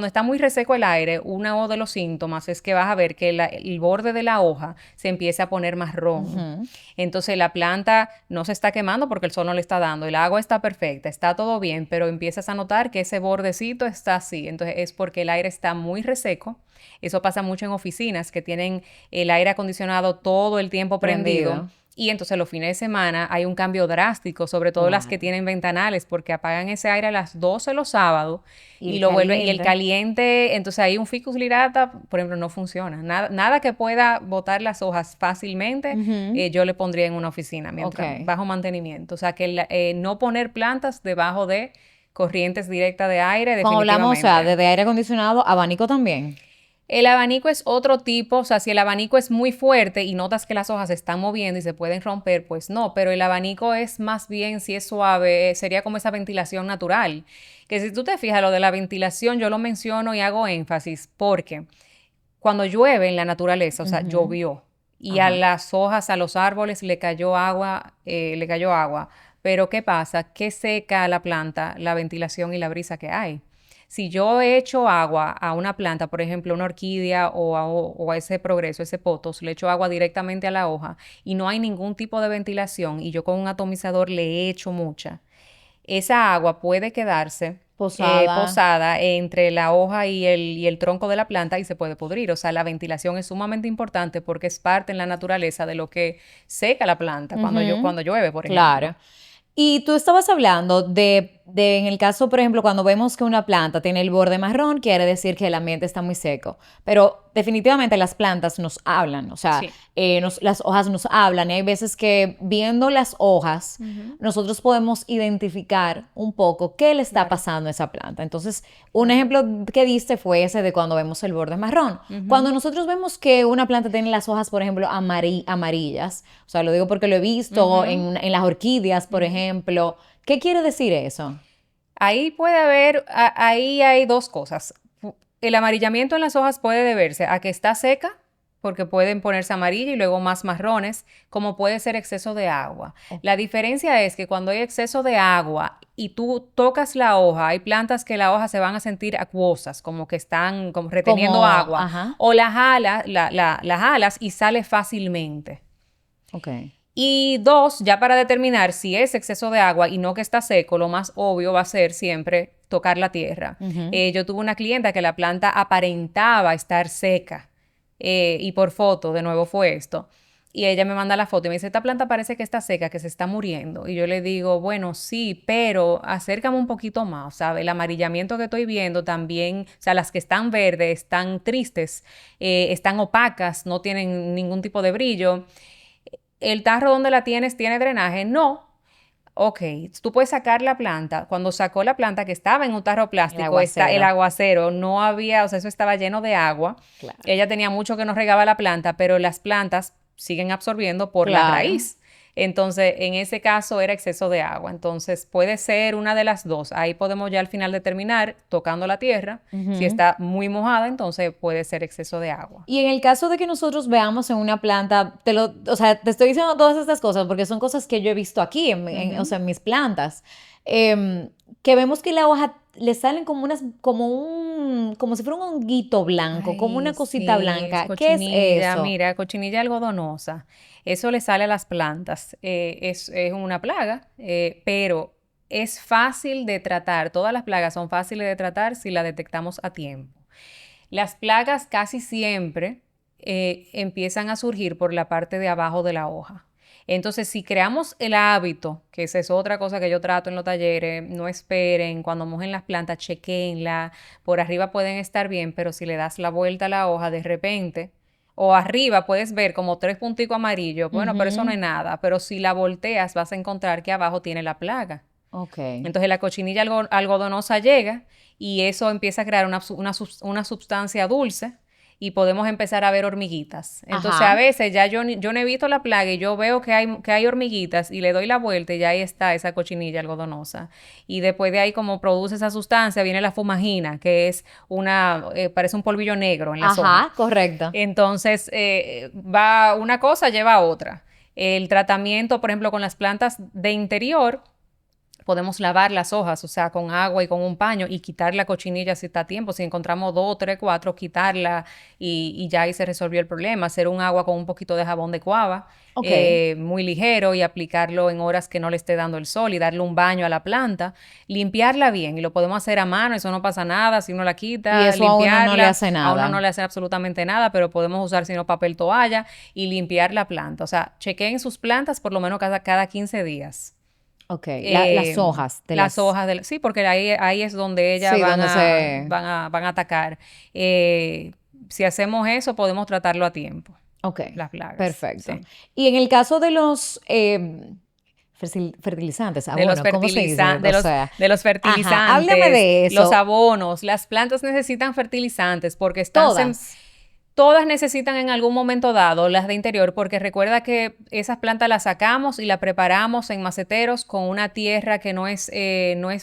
está muy reseco el aire, uno de los síntomas es que vas a ver que el borde de la hoja se empieza a poner marrón. Ujú. Entonces la planta no se está quemando porque el sol no le está dando, el agua está perfecta, está todo bien, pero empiezas a notar que ese bordecito está así. Entonces es porque el aire está muy reseco. Eso pasa mucho en oficinas que tienen el aire acondicionado todo el tiempo prendido. Prendido. Y entonces los fines de semana hay un cambio drástico, sobre todo las que Claro. tienen ventanales, porque apagan ese aire a las 12 los sábados Y y el lo vuelven, y el caliente. caliente, entonces ahí un ficus lirata, por ejemplo, no funciona. Nada que pueda botar las hojas fácilmente, Ujú. yo le pondría en una oficina Ok. mientras bajo mantenimiento. O sea que no poner plantas debajo de corrientes directas de aire, Cuando hablamos, o sea, definitivamente. desde aire acondicionado, abanico también. El abanico es otro tipo, o sea, si el abanico es muy fuerte y notas que las hojas se están moviendo y se pueden romper, pues no, pero el abanico es más bien, si es suave, sería como esa ventilación natural. Que si tú te fijas, lo de la ventilación yo lo menciono y hago énfasis porque cuando llueve en la naturaleza, o sea, Ujú. llovió y a Ajá. las hojas, a los árboles le cayó agua, pero ¿qué pasa? ¿Qué seca a la planta? La ventilación y la brisa que hay. Si yo echo agua a una planta, por ejemplo, una orquídea o a ese progreso, ese potos, le echo agua directamente a la hoja y no hay ningún tipo de ventilación y yo con un atomizador le echo mucha, esa agua puede quedarse Posada. posada entre la hoja y el tronco de la planta y se puede pudrir. O sea, la ventilación es sumamente importante porque es parte en la naturaleza de lo que seca la planta Ujú, cuando llueve, por ejemplo. claro. Y tú estabas hablando en el caso, por ejemplo, cuando vemos que una planta tiene el borde marrón, quiere decir que el ambiente está muy seco. Pero definitivamente las plantas nos hablan, o sea, Sí. las hojas nos hablan. Y hay veces que viendo las hojas, Ujú. nosotros podemos identificar un poco qué le está Claro, pasando a esa planta. Entonces, un claro. ejemplo que diste fue ese de cuando vemos el borde marrón. Ujú, Cuando nosotros vemos que una planta tiene las hojas, por ejemplo, amarillas, o sea, lo digo porque lo he visto ujú, en las orquídeas, por ujú. ejemplo. ¿Qué quiere decir eso? Ahí puede haber, ahí hay dos cosas. El amarillamiento en las hojas puede deberse a que está seca, porque pueden ponerse amarillas y luego más marrones, como puede ser exceso de agua. Oh, La diferencia es que cuando hay exceso de agua y tú tocas la hoja, hay plantas que la hoja se van a sentir acuosas, como que están como reteniendo como, agua, ajá, o las jalas y sale fácilmente. ok. Y dos, ya para determinar si es exceso de agua y no que está seco, lo más obvio va a ser siempre tocar la tierra. Ujú. Yo tuve una clienta que la planta aparentaba estar seca y por foto, de nuevo fue esto. Y ella me manda la foto y me dice, esta planta parece que está seca, que se está muriendo. Y yo le digo, bueno, sí, pero acércame un poquito más, ¿sabes? El amarillamiento que estoy viendo también, o sea, las que están verdes, están tristes, están opacas, no tienen ningún tipo de brillo. ¿El tarro donde la tienes tiene drenaje? No. Ok, tú puedes sacar la planta. Cuando sacó la planta que estaba en un tarro El plástico, está el aguacero, aguacero, no había, o sea, eso estaba lleno de agua. claro. Ella tenía mucho que no regaba la planta, pero las plantas siguen absorbiendo por la Claro. raíz. Entonces, en ese caso era exceso de agua. Entonces, puede ser una de las dos. Ahí podemos ya al final determinar, tocando la tierra, si Ujú. está muy mojada, entonces puede ser exceso de agua. Y en el caso de que nosotros veamos en una planta, o sea, te estoy diciendo todas estas cosas porque son cosas que yo he visto aquí, o Ujú. sea, en mis plantas, que vemos que la hoja le salen como como si fuera un honguito blanco, como Ay, una cosita sí, es blanca. ¿Qué es cochinilla, eso? mira, cochinilla algodonosa. Eso le sale a las plantas. Es una plaga, pero es fácil de tratar. Todas las plagas son fáciles de tratar si las detectamos a tiempo. Las plagas casi siempre empiezan a surgir por la parte de abajo de la hoja. Entonces, si creamos el hábito, que esa es otra cosa que yo trato en los talleres, no esperen, cuando mojen las plantas, chequenla, por arriba pueden estar bien, pero si le das la vuelta a la hoja de repente, o arriba puedes ver como tres punticos amarillos, bueno, pero eso no Ujú. es nada, pero si la volteas vas a encontrar que abajo tiene la plaga. Ok. Entonces la cochinilla algodonosa llega y eso empieza a crear una sustancia dulce y podemos empezar a ver hormiguitas. Entonces a Ajá. veces ya yo no evito la plaga y yo veo que hay hormiguitas y le doy la vuelta y ya ahí está esa cochinilla algodonosa. Y después de ahí como produce esa sustancia viene la fumagina, que es parece un polvillo negro en las hojas. Ajá, correcto. Entonces va una cosa lleva a otra. El tratamiento, por ejemplo, con las plantas de interior, podemos lavar las hojas, o sea, con agua y con un paño y quitar la cochinilla si está a tiempo. Si encontramos dos, tres, cuatro, quitarla y ya ahí se resolvió el problema. Hacer un agua con un poquito de jabón de cuava, Ok. muy ligero y aplicarlo en horas que no le esté dando el sol y darle un baño a la planta. Limpiarla bien y lo podemos hacer a mano, eso no pasa nada. Si uno la Y quita, eso a uno no le limpiarla, hace a uno no nada. le hace absolutamente nada, pero podemos usar sino papel toalla y limpiar la planta. O sea, chequeen sus plantas por lo menos cada 15 días. Ok. Las hojas de Las las... hojas sí, porque ahí es donde ellas Sí, donde se... van a atacar. Si hacemos eso, podemos tratarlo a tiempo, Ok, las plagas. perfecto. Sí. Y en el caso de los fertilizantes, abono, ¿cómo se dice? O sea, De los ajá, háblame fertilizantes, de los eso. abonos, las plantas necesitan fertilizantes porque Todas. todas necesitan en algún momento dado las de interior, porque recuerda que esas plantas las sacamos y las preparamos en maceteros con una tierra que no es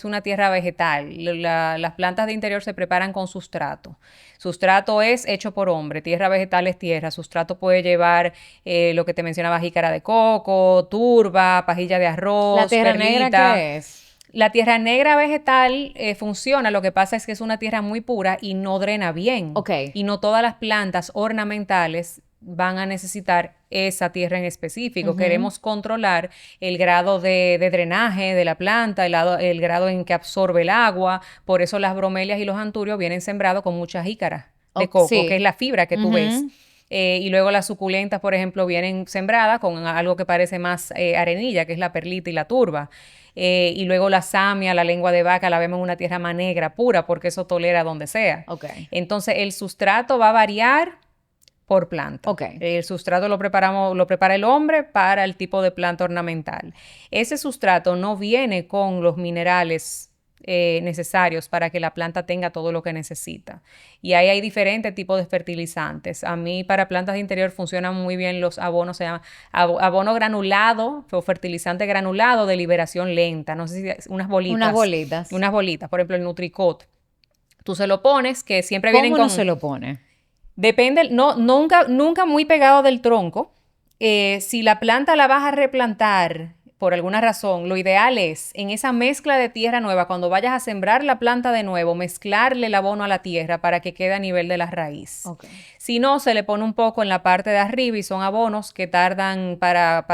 una tierra vegetal. Las plantas de interior se preparan con sustrato. Sustrato es hecho por hombre, tierra vegetal es tierra. Sustrato puede llevar lo que te mencionaba, jícara de coco, turba, pajilla de ¿La arroz, tierra negra perlita. qué es? La tierra negra vegetal funciona, lo que pasa es que es una tierra muy pura y no drena bien. Ok, Y no todas las plantas ornamentales van a necesitar esa tierra en específico. Queremos controlar el grado de drenaje de la planta, el grado en que absorbe el agua. Por eso las bromelias y los anturios vienen sembrados con muchas jícaras de coco, Sí. que es la fibra que tú ves. Y luego las suculentas, por ejemplo, vienen sembradas con algo que parece más arenilla, que es la perlita y la turba. Y luego la samia, la lengua de vaca, la vemos en una tierra más negra, pura, porque eso tolera donde sea. Ok. Entonces, el sustrato va a variar por planta. Ok. El sustrato lo prepara el hombre para el tipo de planta ornamental. Ese sustrato no viene con los minerales necesarios para que la planta tenga todo lo que necesita. Y ahí hay diferentes tipos de fertilizantes. A mí para plantas de interior funcionan muy bien los abonos, se llama abono granulado o fertilizante granulado de liberación lenta. No sé si unas bolitas. Unas bolitas. Unas bolitas, por ejemplo el Nutricot. Tú se lo pones, que siempre vienen ¿Cómo con... no se lo pone? Depende, nunca muy pegado del tronco. Si la planta la vas a replantar por alguna razón, lo ideal es en esa mezcla de tierra nueva, cuando vayas a sembrar la planta de nuevo, mezclarle el abono a la tierra para que quede a nivel de la raíz. Okay. Si no, se le pone un poco en la parte de arriba y son abonos que tardan para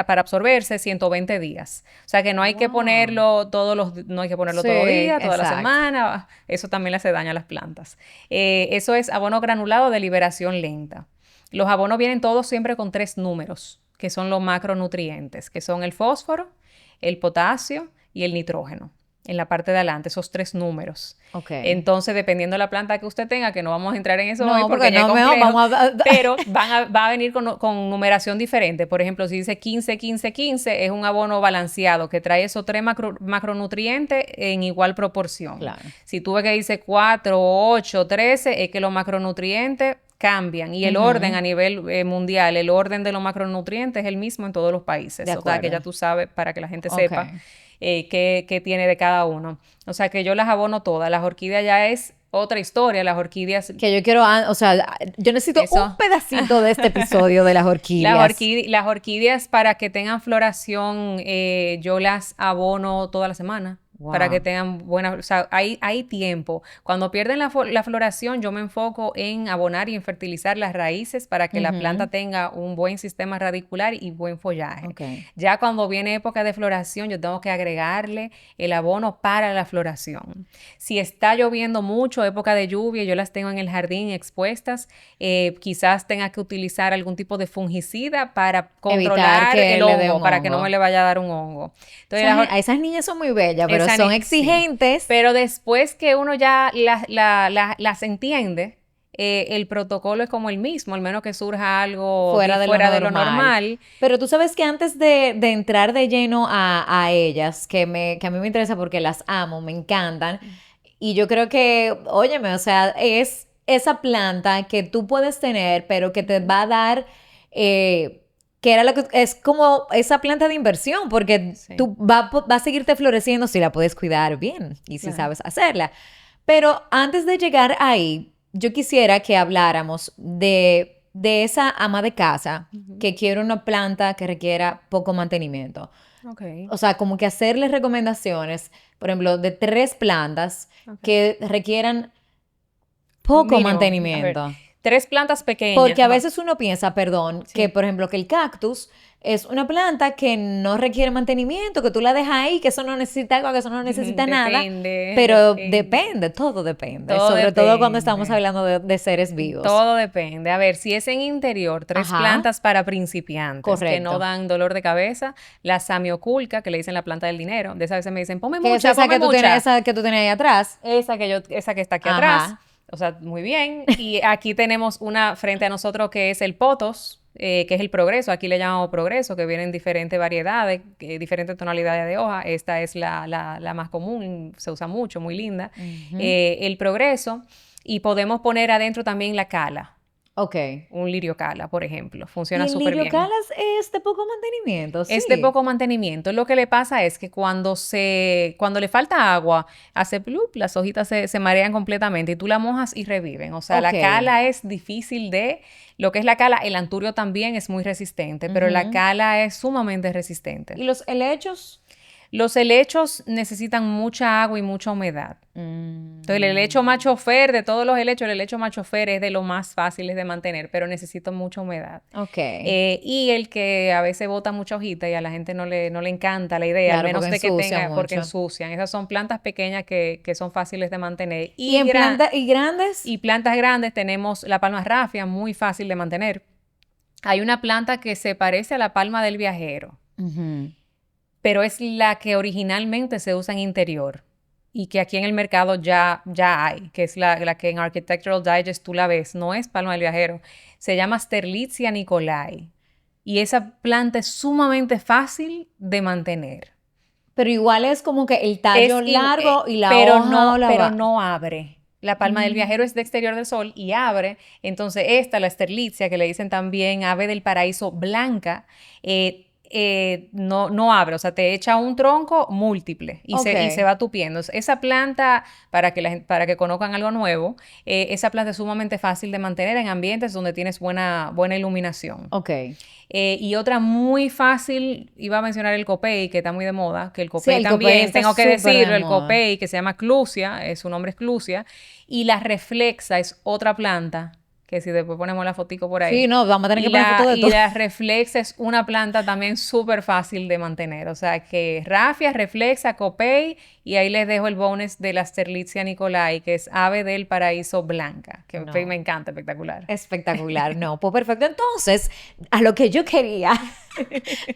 absorberse 120 días. O sea que no hay que ponerlo no hay que ponerlo todo el día, toda la semana. Eso también le hace daño a las plantas. Eso es abono granulado de liberación lenta. Los abonos vienen todos siempre con 3 números, que son los macronutrientes, que son el fósforo, el potasio y el nitrógeno. En la parte de adelante, esos 3 números. Okay. Entonces, dependiendo de la planta que usted tenga, que no vamos a entrar en eso no, hoy porque ya es complejo, pero va a venir con numeración diferente. Por ejemplo, si dice 15-15-15, es un abono balanceado que trae esos 3 macronutrientes en igual proporción. Claro. Si tú ves que dice 4, 8, 13, es que los macronutrientes cambian y el orden a nivel mundial, el orden de los macronutrientes es el mismo en todos los países. O sea, que ya tú sabes, para que la gente sepa qué tiene de cada uno. O sea, que yo las abono todas. Las orquídeas ya es otra historia. Las orquídeas... Que yo quiero, o sea, yo necesito un pedacito de este episodio de las orquídeas. Las orquídeas, para que tengan floración, yo las abono toda la semana. Wow. Para que tengan buena... O sea, hay tiempo. Cuando pierden la floración, yo me enfoco en abonar y en fertilizar las raíces para que la planta tenga un buen sistema radicular y buen follaje. Okay. Ya cuando viene época de floración, yo tengo que agregarle el abono para la floración. Si está lloviendo mucho, época de lluvia, yo las tengo en el jardín expuestas, quizás tenga que utilizar algún tipo de fungicida para controlar el hongo, para que no me le vaya a dar un hongo. Entonces, esas niñas son muy bellas, pero son exigentes. Sí. Pero después que uno ya las entiende, el protocolo es como el mismo, al menos que surja algo fuera de lo normal. Pero tú sabes que antes de entrar de lleno a ellas, que a mí me interesa porque las amo, me encantan, y yo creo que, óyeme, o sea, es esa planta que tú puedes tener, pero que te va a dar... que era lo que es como esa planta de inversión, porque tú va a seguirte floreciendo si la puedes cuidar bien y si sabes hacerla. Pero antes de llegar ahí, yo quisiera que habláramos de esa ama de casa que quiere una planta que requiera poco mantenimiento. Okay. O sea, como que hacerle recomendaciones, por ejemplo, de 3 plantas que requieran poco mantenimiento. 3 plantas pequeñas. Porque a veces uno piensa, que por ejemplo que el cactus es una planta que no requiere mantenimiento, que tú la dejas ahí, que eso no necesita agua, que eso no necesita nada. Pero depende, todo depende. Sobre todo cuando estamos hablando de seres vivos. Todo depende. A ver, si es en interior, 3 plantas para principiantes. Correcto. Que no dan dolor de cabeza. La samioculca, que le dicen la planta del dinero. De esa veces me dicen, ponme mucha, esa que tú tienes ahí atrás. Esa que está aquí atrás. O sea, muy bien. Y aquí tenemos una frente a nosotros que es el potos, que es el progreso. Aquí le llamamos progreso, que vienen diferentes variedades, diferentes tonalidades de hoja. Esta es la más común, se usa mucho, muy linda. El progreso. Y podemos poner adentro también la cala. Ok. Un lirio cala, por ejemplo. Funciona súper bien. ¿Y el lirio cala es de poco mantenimiento? Sí. Es de poco mantenimiento. Lo que le pasa es que cuando le falta agua, hace plup, las hojitas se marean completamente y tú la mojas y reviven. O sea, la cala es difícil de... Lo que es la cala, el anturio también es muy resistente, pero la cala es sumamente resistente. ¿Y los helechos? Los helechos necesitan mucha agua y mucha humedad. Entonces, el helecho macho fer, de todos los helechos, el helecho macho fer es de los más fáciles de mantener, pero necesita mucha humedad. Ok. Y el que a veces bota mucha hojita y a la gente no le encanta la idea, Claro, al menos porque de que ensucia tenga, porque mucho. ensucian. Esas son plantas pequeñas que son fáciles de mantener. ¿Y en plantas y grandes? Y plantas grandes tenemos la palma rafia, muy fácil de mantener. Hay una planta que se parece a la palma del viajero, pero es la que originalmente se usa en interior y que aquí en el mercado ya hay, que es la que en Architectural Digest tú la ves, no es palma del viajero, se llama Sterlitzia nicolai y esa planta es sumamente fácil de mantener. Pero igual es como que el tallo largo y la pero hoja no la pero va. no abre. La palma del viajero es de exterior del sol y abre. Entonces la Sterlitzia, que le dicen también ave del paraíso blanca, no abre, o sea, te echa un tronco múltiple y se va tupiendo. Esa planta, para que conozcan algo nuevo, esa planta es sumamente fácil de mantener en ambientes donde tienes buena iluminación. Ok. Y otra muy fácil, iba a mencionar el copey, que está muy de moda, que el copey Sí, el también, copey está tengo que súper decirlo, de el moda. copey, que se llama Clusia, su nombre es Clusia, y la reflexa es otra planta, que si después ponemos la fotico por ahí. Sí, no, vamos a tener que poner foto de todo. Y la reflexa es una planta también súper fácil de mantener, o sea que rafia, reflexa, copey, y ahí les dejo el bonus de la Sterlitzia nicolai, que es ave del paraíso blanca, que me encanta, espectacular. Espectacular, no, pues perfecto. Entonces, a lo que yo quería,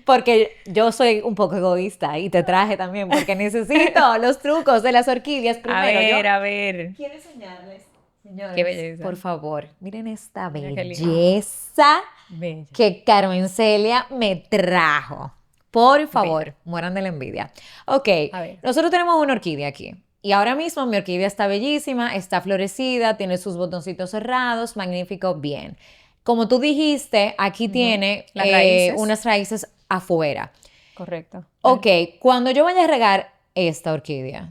porque yo soy un poco egoísta y te traje también, porque necesito los trucos de las orquídeas primero. A ver. Quiero enseñarles, señores, Qué belleza. por favor, miren esta Mira qué lindo. belleza Bella. que Carmen Celia me trajo. Por favor, Bella. mueran de la envidia. Ok, A ver. nosotros tenemos una orquídea aquí. Y ahora mismo mi orquídea está bellísima, está florecida, tiene sus botoncitos cerrados, magnífico, bien. Como tú dijiste, aquí tiene Las raíces. unas raíces afuera. Correcto. Ok, cuando yo vaya a regar esta orquídea,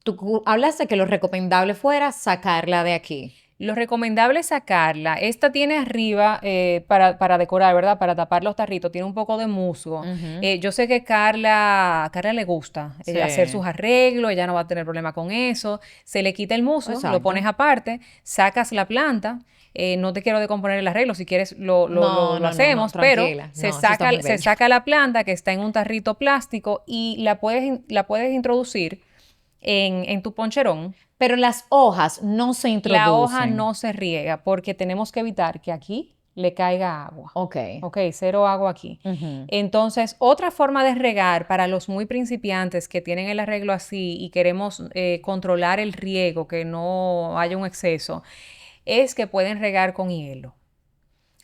tú hablaste que lo recomendable fuera sacarla de aquí. Lo recomendable es sacarla. Esta tiene arriba para decorar, ¿verdad? Para tapar los tarritos. Tiene un poco de musgo. Yo sé que Carla le gusta Sí. hacer sus arreglos. Ella no va a tener problema con eso. Se le quita el musgo, Exacto. lo pones aparte, sacas la planta. No te quiero decomponer el arreglo. Si quieres lo hacemos, pero se saca la planta que está en un tarrito plástico y la puedes introducir en tu poncherón. Pero las hojas no se introducen. La hoja no se riega porque tenemos que evitar que aquí le caiga agua. Ok. Ok, cero agua aquí. Entonces, otra forma de regar para los muy principiantes que tienen el arreglo así y queremos controlar el riego, que no haya un exceso, es que pueden regar con hielo.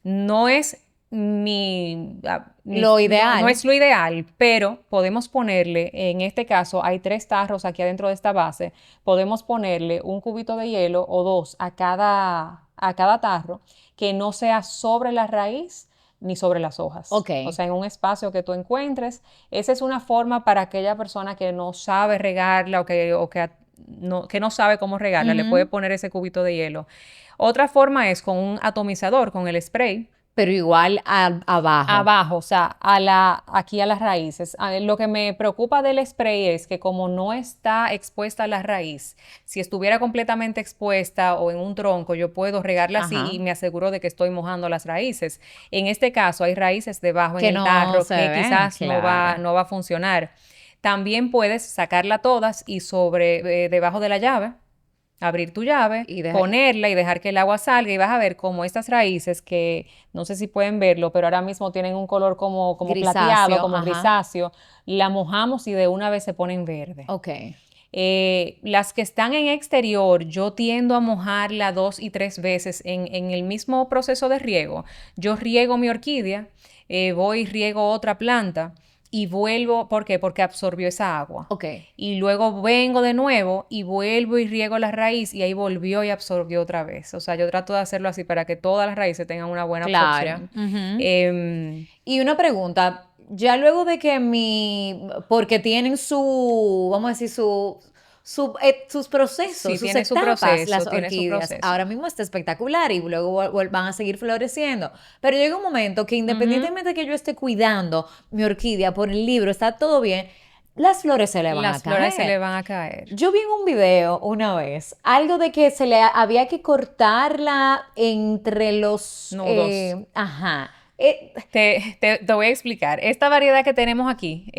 No es lo ideal. No es lo ideal, pero podemos ponerle, en este caso hay 3 tarros aquí adentro de esta base, podemos ponerle un cubito de hielo o 2 a cada tarro que no sea sobre la raíz ni sobre las hojas. Ok. O sea, en un espacio que tú encuentres. Esa es una forma para aquella persona que no sabe regarla o que no sabe cómo regarla, le puede poner ese cubito de hielo. Otra forma es con un atomizador, con el spray. Pero igual abajo. Abajo, o sea, aquí a las raíces. Lo que me preocupa del spray es que como no está expuesta a la raíz, si estuviera completamente expuesta o en un tronco, yo puedo regarla así y me aseguro de que estoy mojando las raíces. En este caso hay raíces debajo en el tarro que quizás no va a funcionar. También puedes sacarla todas y debajo de la llave, abrir tu llave, ponerla y dejar que el agua salga y vas a ver como estas raíces que no sé si pueden verlo, pero ahora mismo tienen un color como grisáceo, plateado, como grisáceo, la mojamos y de una vez se ponen verde. Ok. Las que están en exterior, yo tiendo a mojarla 2 y 3 veces en el mismo proceso de riego. Yo riego mi orquídea, voy y riego otra planta. Y vuelvo, ¿por qué? Porque absorbió esa agua. Ok. Y luego vengo de nuevo y vuelvo y riego la raíz y ahí volvió y absorbió otra vez. O sea, yo trato de hacerlo así para que todas las raíces tengan una buena absorción. Y una pregunta, ya luego de que porque tienen vamos a decir, sus procesos, Sí, sus tiene su etapas, proceso, las tiene su orquídeas. proceso. Ahora mismo está espectacular y luego van a seguir floreciendo. Pero llega un momento que independientemente de que yo esté cuidando mi orquídea por el libro, está todo bien, las flores se le van a Las flores se le caer. van a caer. Yo vi en un video una vez algo de que se le había que cortarla entre los... Nudos. ajá. Te voy a explicar. Esta variedad que tenemos aquí,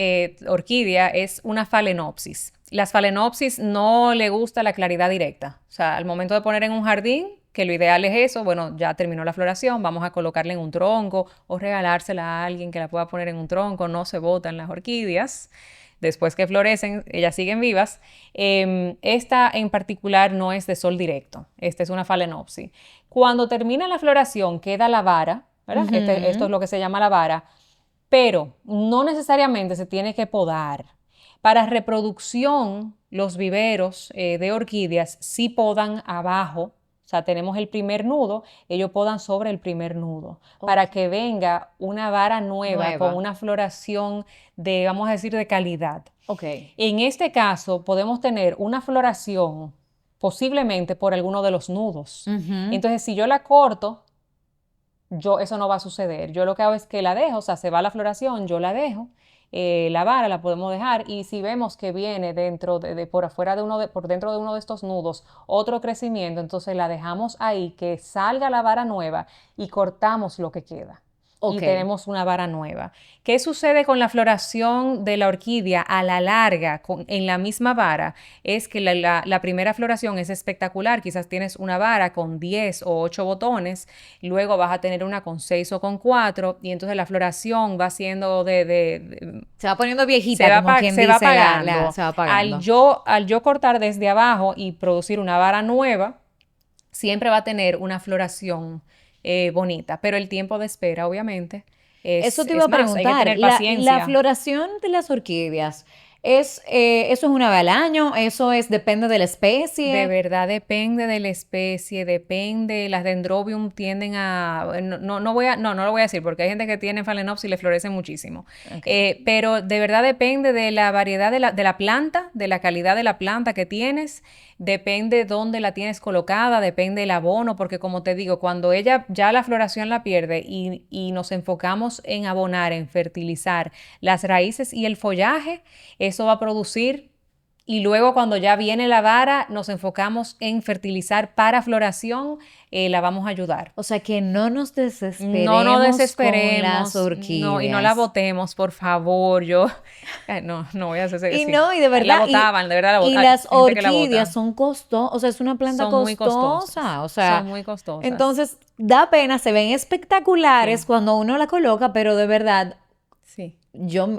orquídea, es una phalaenopsis. Las phalaenopsis no le gusta la claridad directa. O sea, al momento de poner en un jardín, que lo ideal es eso, bueno, ya terminó la floración, vamos a colocarla en un tronco o regalársela a alguien que la pueda poner en un tronco, no se botan las orquídeas. Después que florecen, ellas siguen vivas. Esta en particular no es de sol directo. Esta es una phalaenopsis. Cuando termina la floración, queda la vara, ¿verdad? Esto es lo que se llama la vara, pero no necesariamente se tiene que podar. Para reproducción, los viveros de orquídeas sí podan abajo. O sea, tenemos el primer nudo, ellos podan sobre el primer nudo para que venga una vara nueva con una floración de, vamos a decir, de calidad. Ok. En este caso, podemos tener una floración posiblemente por alguno de los nudos. Entonces, si yo la corto, eso no va a suceder. Yo lo que hago es que la dejo, o sea, se va la floración, yo la dejo. La vara la podemos dejar y si vemos que viene dentro por afuera por dentro de uno de estos nudos otro crecimiento, entonces la dejamos ahí, que salga la vara nueva y cortamos lo que queda. Y tenemos una vara nueva. ¿Qué sucede con la floración de la orquídea a la larga en la misma vara? Es que la primera floración es espectacular. Quizás tienes una vara con 10 o 8 botones, luego vas a tener una con 6 o con 4 y entonces la floración va siendo se va poniendo viejita, se va, como quien se dice, va apagando. se va apagando. Al yo cortar desde abajo y producir una vara nueva, siempre va a tener una floración bonita, pero el tiempo de espera, obviamente, eso te iba a preguntar. Hay que tener paciencia. La floración de las orquídeas, ¿eso es una vez al año? ¿Eso depende de la especie? De verdad depende de la especie, depende. Las dendrobium tienden a... No lo voy a decir porque hay gente que tiene phalaenopsis y le florece muchísimo. Pero de verdad depende de la variedad de la planta, de la calidad de la planta que tienes. Depende dónde la tienes colocada, depende el abono, porque como te digo, cuando ella ya la floración la pierde y nos enfocamos en abonar, en fertilizar las raíces y el follaje, eso va a producir. Y luego cuando ya viene la vara, nos enfocamos en fertilizar para floración, la vamos a ayudar. O sea, que no nos desesperemos, no nos desesperemos con las orquídeas. Y no la botemos, por favor. Yo no voy a hacer eso. Y no, y de verdad. La botaban, de verdad la botaban. Y las orquídeas son costosas, o sea, es una planta son costosa. Muy costosas. O sea, son muy costosas. Entonces, da pena, se ven espectaculares cuando uno la coloca, pero de verdad... Sí.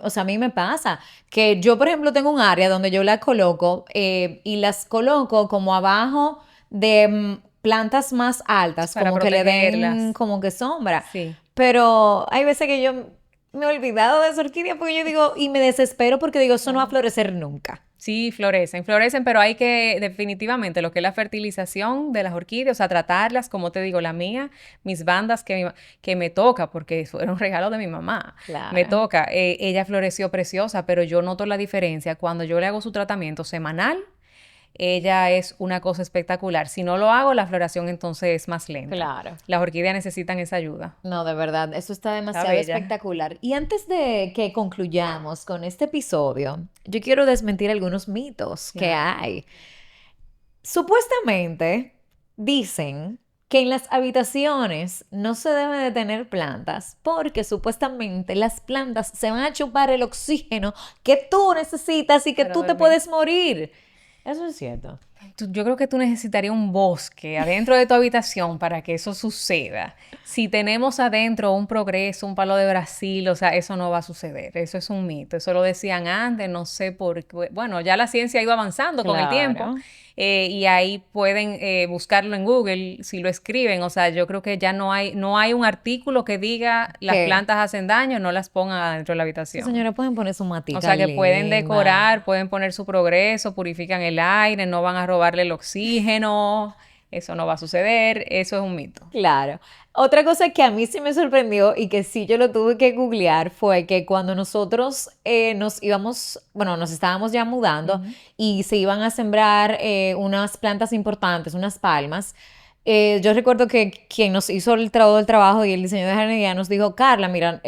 O sea, a mí me pasa que yo, por ejemplo, tengo un área donde yo las coloco y las coloco como abajo de plantas más altas, para como que le den protegerlas. como que sombra. Sí. Pero hay veces que yo me he olvidado de esa orquídea porque yo digo, y me desespero porque digo, eso no va a florecer nunca. Sí, florecen, pero hay que definitivamente lo que es la fertilización de las orquídeas, o sea, tratarlas, como te digo, la mía, mis bandas que me toca, porque eso era un regalo de mi mamá, Claro. me toca, ella floreció preciosa, pero yo noto la diferencia cuando yo le hago su tratamiento semanal. Ella es una cosa espectacular. Si no lo hago, la floración entonces es más lenta. Claro. Las orquídeas necesitan esa ayuda. No, de verdad, eso está demasiado bella. espectacular. Y antes de que concluyamos con este episodio, yo quiero desmentir algunos mitos que hay. Supuestamente dicen que en las habitaciones no se debe de tener plantas porque supuestamente las plantas se van a chupar el oxígeno que tú necesitas y que tú te puedes morir. Eso es cierto. Yo creo que tú necesitarías un bosque adentro de tu habitación para que eso suceda. Si tenemos adentro un progreso, un palo de Brasil, o sea, eso no va a suceder. Eso es un mito. Eso lo decían antes, no sé por qué. Bueno, ya la ciencia ha ido avanzando con el tiempo. Y ahí pueden buscarlo en Google si lo escriben. O sea, yo creo que ya no hay un artículo que diga las plantas hacen daño, no las pongan dentro de la habitación. Sí, señora, pueden poner su matica. O sea, que pueden decorar, pueden poner su progreso, purifican el aire, no van a robarle el oxígeno. Eso no va a suceder, eso es un mito. Claro. Otra cosa que a mí sí me sorprendió y que sí yo lo tuve que googlear fue que cuando nosotros nos estábamos ya mudando y se iban a sembrar unas plantas importantes, unas palmas, Yo recuerdo que quien nos hizo todo el trabajo y el diseño de jardinería nos dijo, Carla, mira,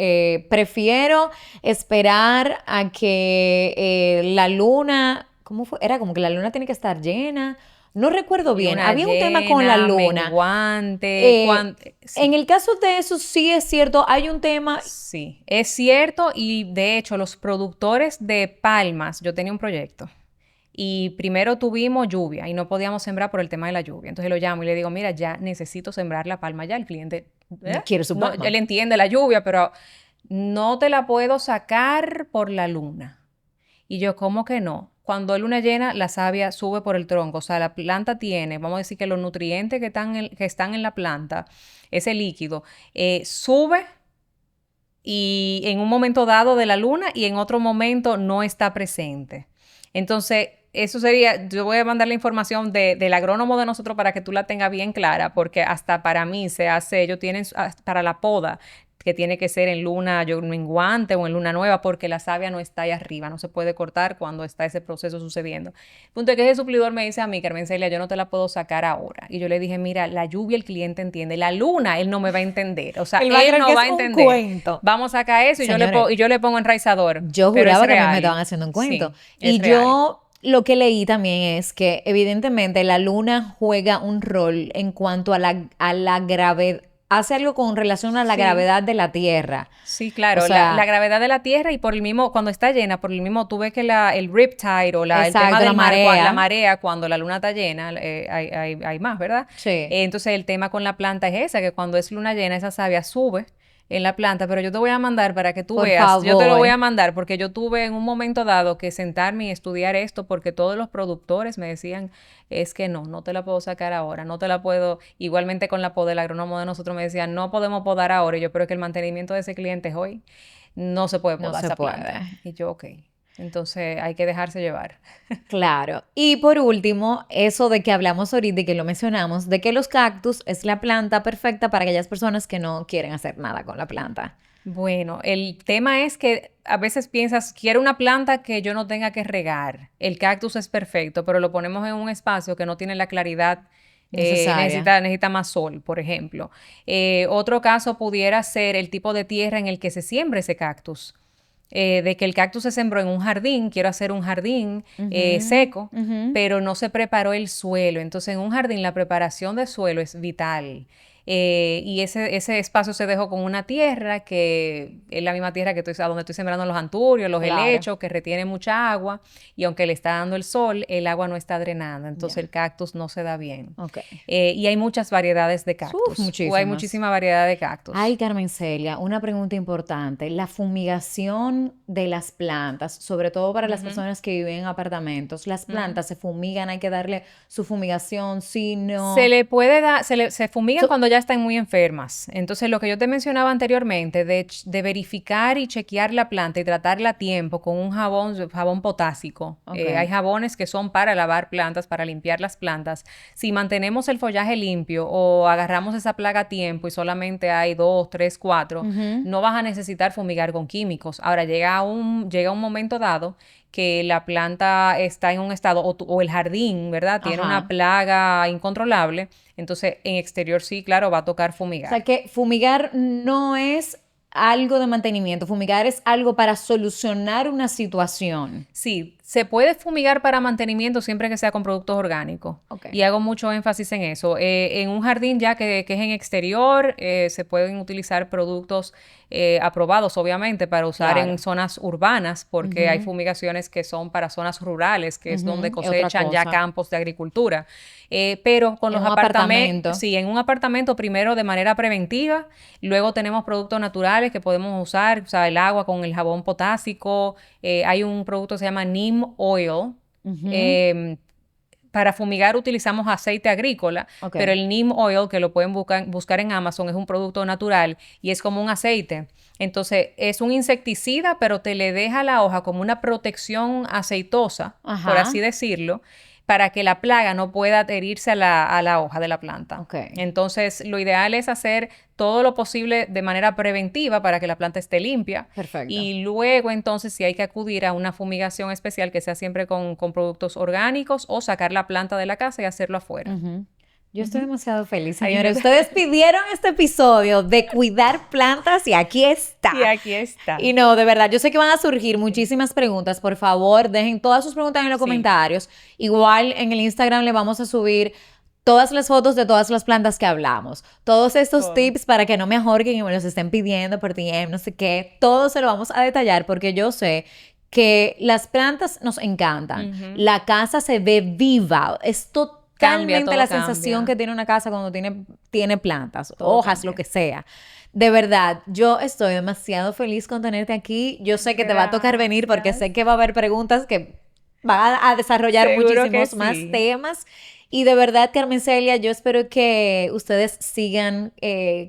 prefiero esperar a que la luna, ¿cómo fue? Era como que la luna tiene que estar llena. No recuerdo bien. Luna Había un tema con la llena, luna. menguante, Eh, en sí. el caso de eso, sí es cierto, hay un tema. Sí, es cierto y de hecho los productores de palmas, yo tenía un proyecto y primero tuvimos lluvia y no podíamos sembrar por el tema de la lluvia. Entonces lo llamo y le digo, mira, ya necesito sembrar la palma ya. El cliente, Quiere su no, palma. él entiende la lluvia, pero no te la puedo sacar por la luna. Y yo, ¿cómo que no? Cuando hay luna llena, la savia sube por el tronco. O sea, la planta tiene, vamos a decir que los nutrientes que están en la planta, ese líquido, sube y en un momento dado de la luna y en otro momento no está presente. Entonces, eso sería, yo voy a mandar la información del agrónomo de nosotros para que tú la tengas bien clara, porque hasta para mí se hace, ellos tienen para la poda, que tiene que ser en luna menguante o en luna nueva, porque la savia no está ahí arriba, no se puede cortar cuando está ese proceso sucediendo. El punto es que ese suplidor me dice a mí, Carmen Celia, yo no te la puedo sacar ahora. Y yo le dije, mira, la lluvia el cliente entiende, la luna él no me va a entender, o sea, Él va a él creer que no va es a un entender. cuento. Vamos a sacar eso Señores, y yo le pongo enraizador, yo pero es juraba que a mí me estaban real. haciendo un cuento. Sí, es Y real. yo lo que leí también es que evidentemente la luna juega un rol en cuanto a la gravedad, hace algo con relación a la Sí. gravedad de la Tierra. Sí, O claro, la sea, gravedad de la Tierra y por el mismo, cuando está llena, por el mismo, tú ves que el riptide o el tema exacto, la del mar, la marea. marea, cuando la luna está llena, hay más, ¿verdad? Sí, Entonces el tema con la planta es esa, que cuando es luna llena, esa savia sube en la planta, pero yo te voy a mandar para que tú por veas, yo te lo voy favor. a mandar porque yo tuve en un momento dado que sentarme y estudiar esto porque todos los productores me decían, es que no te la puedo sacar ahora, no te la puedo, igualmente con la poda, el agrónomo de nosotros me decía, no podemos podar ahora, y yo, pero es que el mantenimiento de ese cliente es hoy, no se puede No podar se esa planta. puede. Y yo, ok, entonces hay que dejarse llevar. Claro. Y por último, eso de que hablamos ahorita y que lo mencionamos, de que los cactus es la planta perfecta para aquellas personas que no quieren hacer nada con la planta. Bueno, el tema es que a veces piensas, quiero una planta que yo no tenga que regar. El cactus es perfecto, pero lo ponemos en un espacio que no tiene la claridad, Necesaria. necesita más sol, por ejemplo. Otro caso pudiera ser el tipo de tierra en el que se siembra ese cactus. De que el cactus se sembró en un jardín, quiero hacer un jardín Ujú, seco, ujú. pero no se preparó el suelo. Entonces, en un jardín la preparación de suelo es vital. Y ese espacio se dejó con una tierra que es la misma tierra que a donde estoy sembrando los anturios, los Claro. helechos, que retiene mucha agua, y aunque le está dando el sol, el agua no está drenando, entonces Ya. el cactus no se da bien. Ok. Y hay muchas variedades de Uf, cactus, o hay muchísimas. muchísima variedad de cactus. Ay, Carmen Celia, una pregunta importante. La fumigación de las plantas, sobre todo para las Ujú. personas que viven en apartamentos, las Ujú. plantas se fumigan, hay que darle su fumigación, si Se no. le puede dar, se fumigan So- cuando ya están muy enfermas. Entonces, lo que yo te mencionaba anteriormente, de verificar y chequear la planta y tratarla a tiempo con un jabón potásico. ok. Hay jabones que son para lavar plantas, para limpiar las plantas. Si mantenemos el follaje limpio o agarramos esa plaga a tiempo y solamente hay dos, tres, cuatro, Ujú. no vas a necesitar fumigar con químicos. Ahora, llega un momento dado que la planta está en un estado, o el jardín, ¿verdad? Tiene una Ajá. plaga incontrolable, entonces en exterior sí, claro, va a tocar O sea fumigar. que fumigar no es algo de mantenimiento, fumigar es algo para solucionar una situación. Sí, se puede fumigar para mantenimiento siempre que sea con productos orgánicos. Ok. Y hago mucho énfasis en eso. En un jardín ya que es en exterior, se pueden utilizar productos aprobados, obviamente, para usar en Claro. zonas urbanas, porque hay Ujú, fumigaciones que son para zonas rurales, que es donde ujú. Es otra cosechan ya cosa. campos de agricultura. Pero con En los un apartamentos, apartamento. sí, en un apartamento primero de manera preventiva, luego tenemos productos naturales que podemos usar, o sea, el agua con el jabón potásico, hay un producto que se llama Neem Oil. Ujú. eh, para fumigar utilizamos aceite agrícola, Ok. pero el Neem Oil, que lo pueden buscar en Amazon, es un producto natural y es como un aceite. Entonces, es un insecticida, pero te le deja a la hoja como una protección aceitosa, por así Ajá. decirlo, para que la plaga no pueda adherirse a la hoja de la planta. Ok. Entonces, lo ideal es hacer todo lo posible de manera preventiva para que la planta esté limpia Perfecto. y luego entonces si hay que acudir a una fumigación especial que sea siempre con productos orgánicos o sacar la planta de la casa y hacerlo afuera. Ujú. Yo estoy demasiado feliz, Ay, señores. no. Ustedes pidieron este episodio de cuidar plantas y aquí está. Y aquí está. Y no, de verdad, yo sé que van a surgir muchísimas preguntas. Por favor, dejen todas sus preguntas en los comentarios. Igual en el Instagram le vamos a subir todas las fotos de todas las plantas que hablamos. Todos estos tips para que no me ahorquen y me los estén pidiendo por DM, no sé qué. Todo se lo vamos a detallar porque yo sé que las plantas nos encantan. La casa se ve viva. Es totalmente todo la sensación cambia. que tiene una casa cuando tiene plantas, Todo hojas, cambia. lo que sea. De verdad, yo estoy demasiado feliz con tenerte aquí. Yo sé que te va a tocar venir porque sé que va a haber preguntas que van a desarrollar Seguro que muchísimos más sí. temas. Y de verdad, Carmen Celia, yo espero que ustedes sigan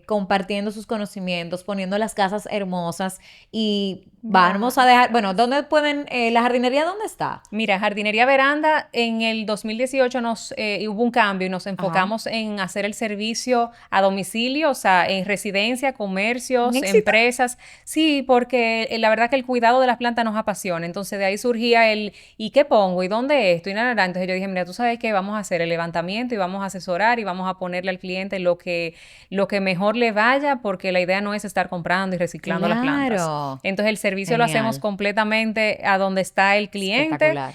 compartiendo sus conocimientos, poniendo las casas hermosas y vamos a dejar, bueno, ¿dónde pueden, la jardinería dónde está? Mira, Jardinería Veranda, en el 2018 hubo un cambio y nos enfocamos en hacer el servicio a domicilio, o sea, en residencia, comercios, ¿Un éxito? empresas. Sí, porque la verdad que el cuidado de las plantas nos apasiona. Entonces, de ahí surgía ¿y qué pongo? ¿Y dónde esto? Y nada. Entonces yo dije, mira, tú sabes qué, vamos a hacer el levantamiento y vamos a asesorar y vamos a ponerle al cliente lo que mejor le vaya, porque la idea no es estar comprando y reciclando las plantas. Claro. Entonces, el servicio lo hacemos Genial. completamente a donde está el cliente. Espectacular.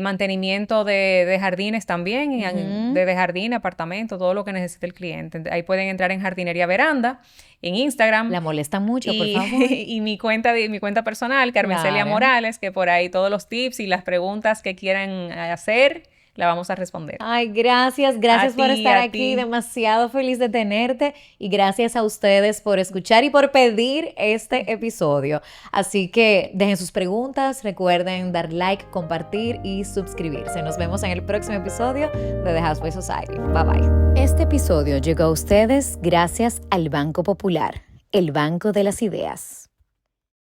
Mantenimiento de jardines también, de jardín, apartamento, todo lo que necesite el cliente. Ahí pueden entrar en Jardinería Veranda, en Instagram. La molesta mucho, por Y, favor. y mi cuenta personal, Carmen Celia Claro. Morales, que por ahí todos los tips y las preguntas que quieran hacer, la vamos a responder. Ay, gracias por ti, estar a aquí, ti. demasiado feliz de tenerte y gracias a ustedes por escuchar y por pedir este episodio. Así que dejen sus preguntas, recuerden dar like, compartir y suscribirse. Nos vemos en el próximo episodio de The Houseway Society. Bye bye. Este episodio llegó a ustedes gracias al Banco Popular, el banco de las ideas.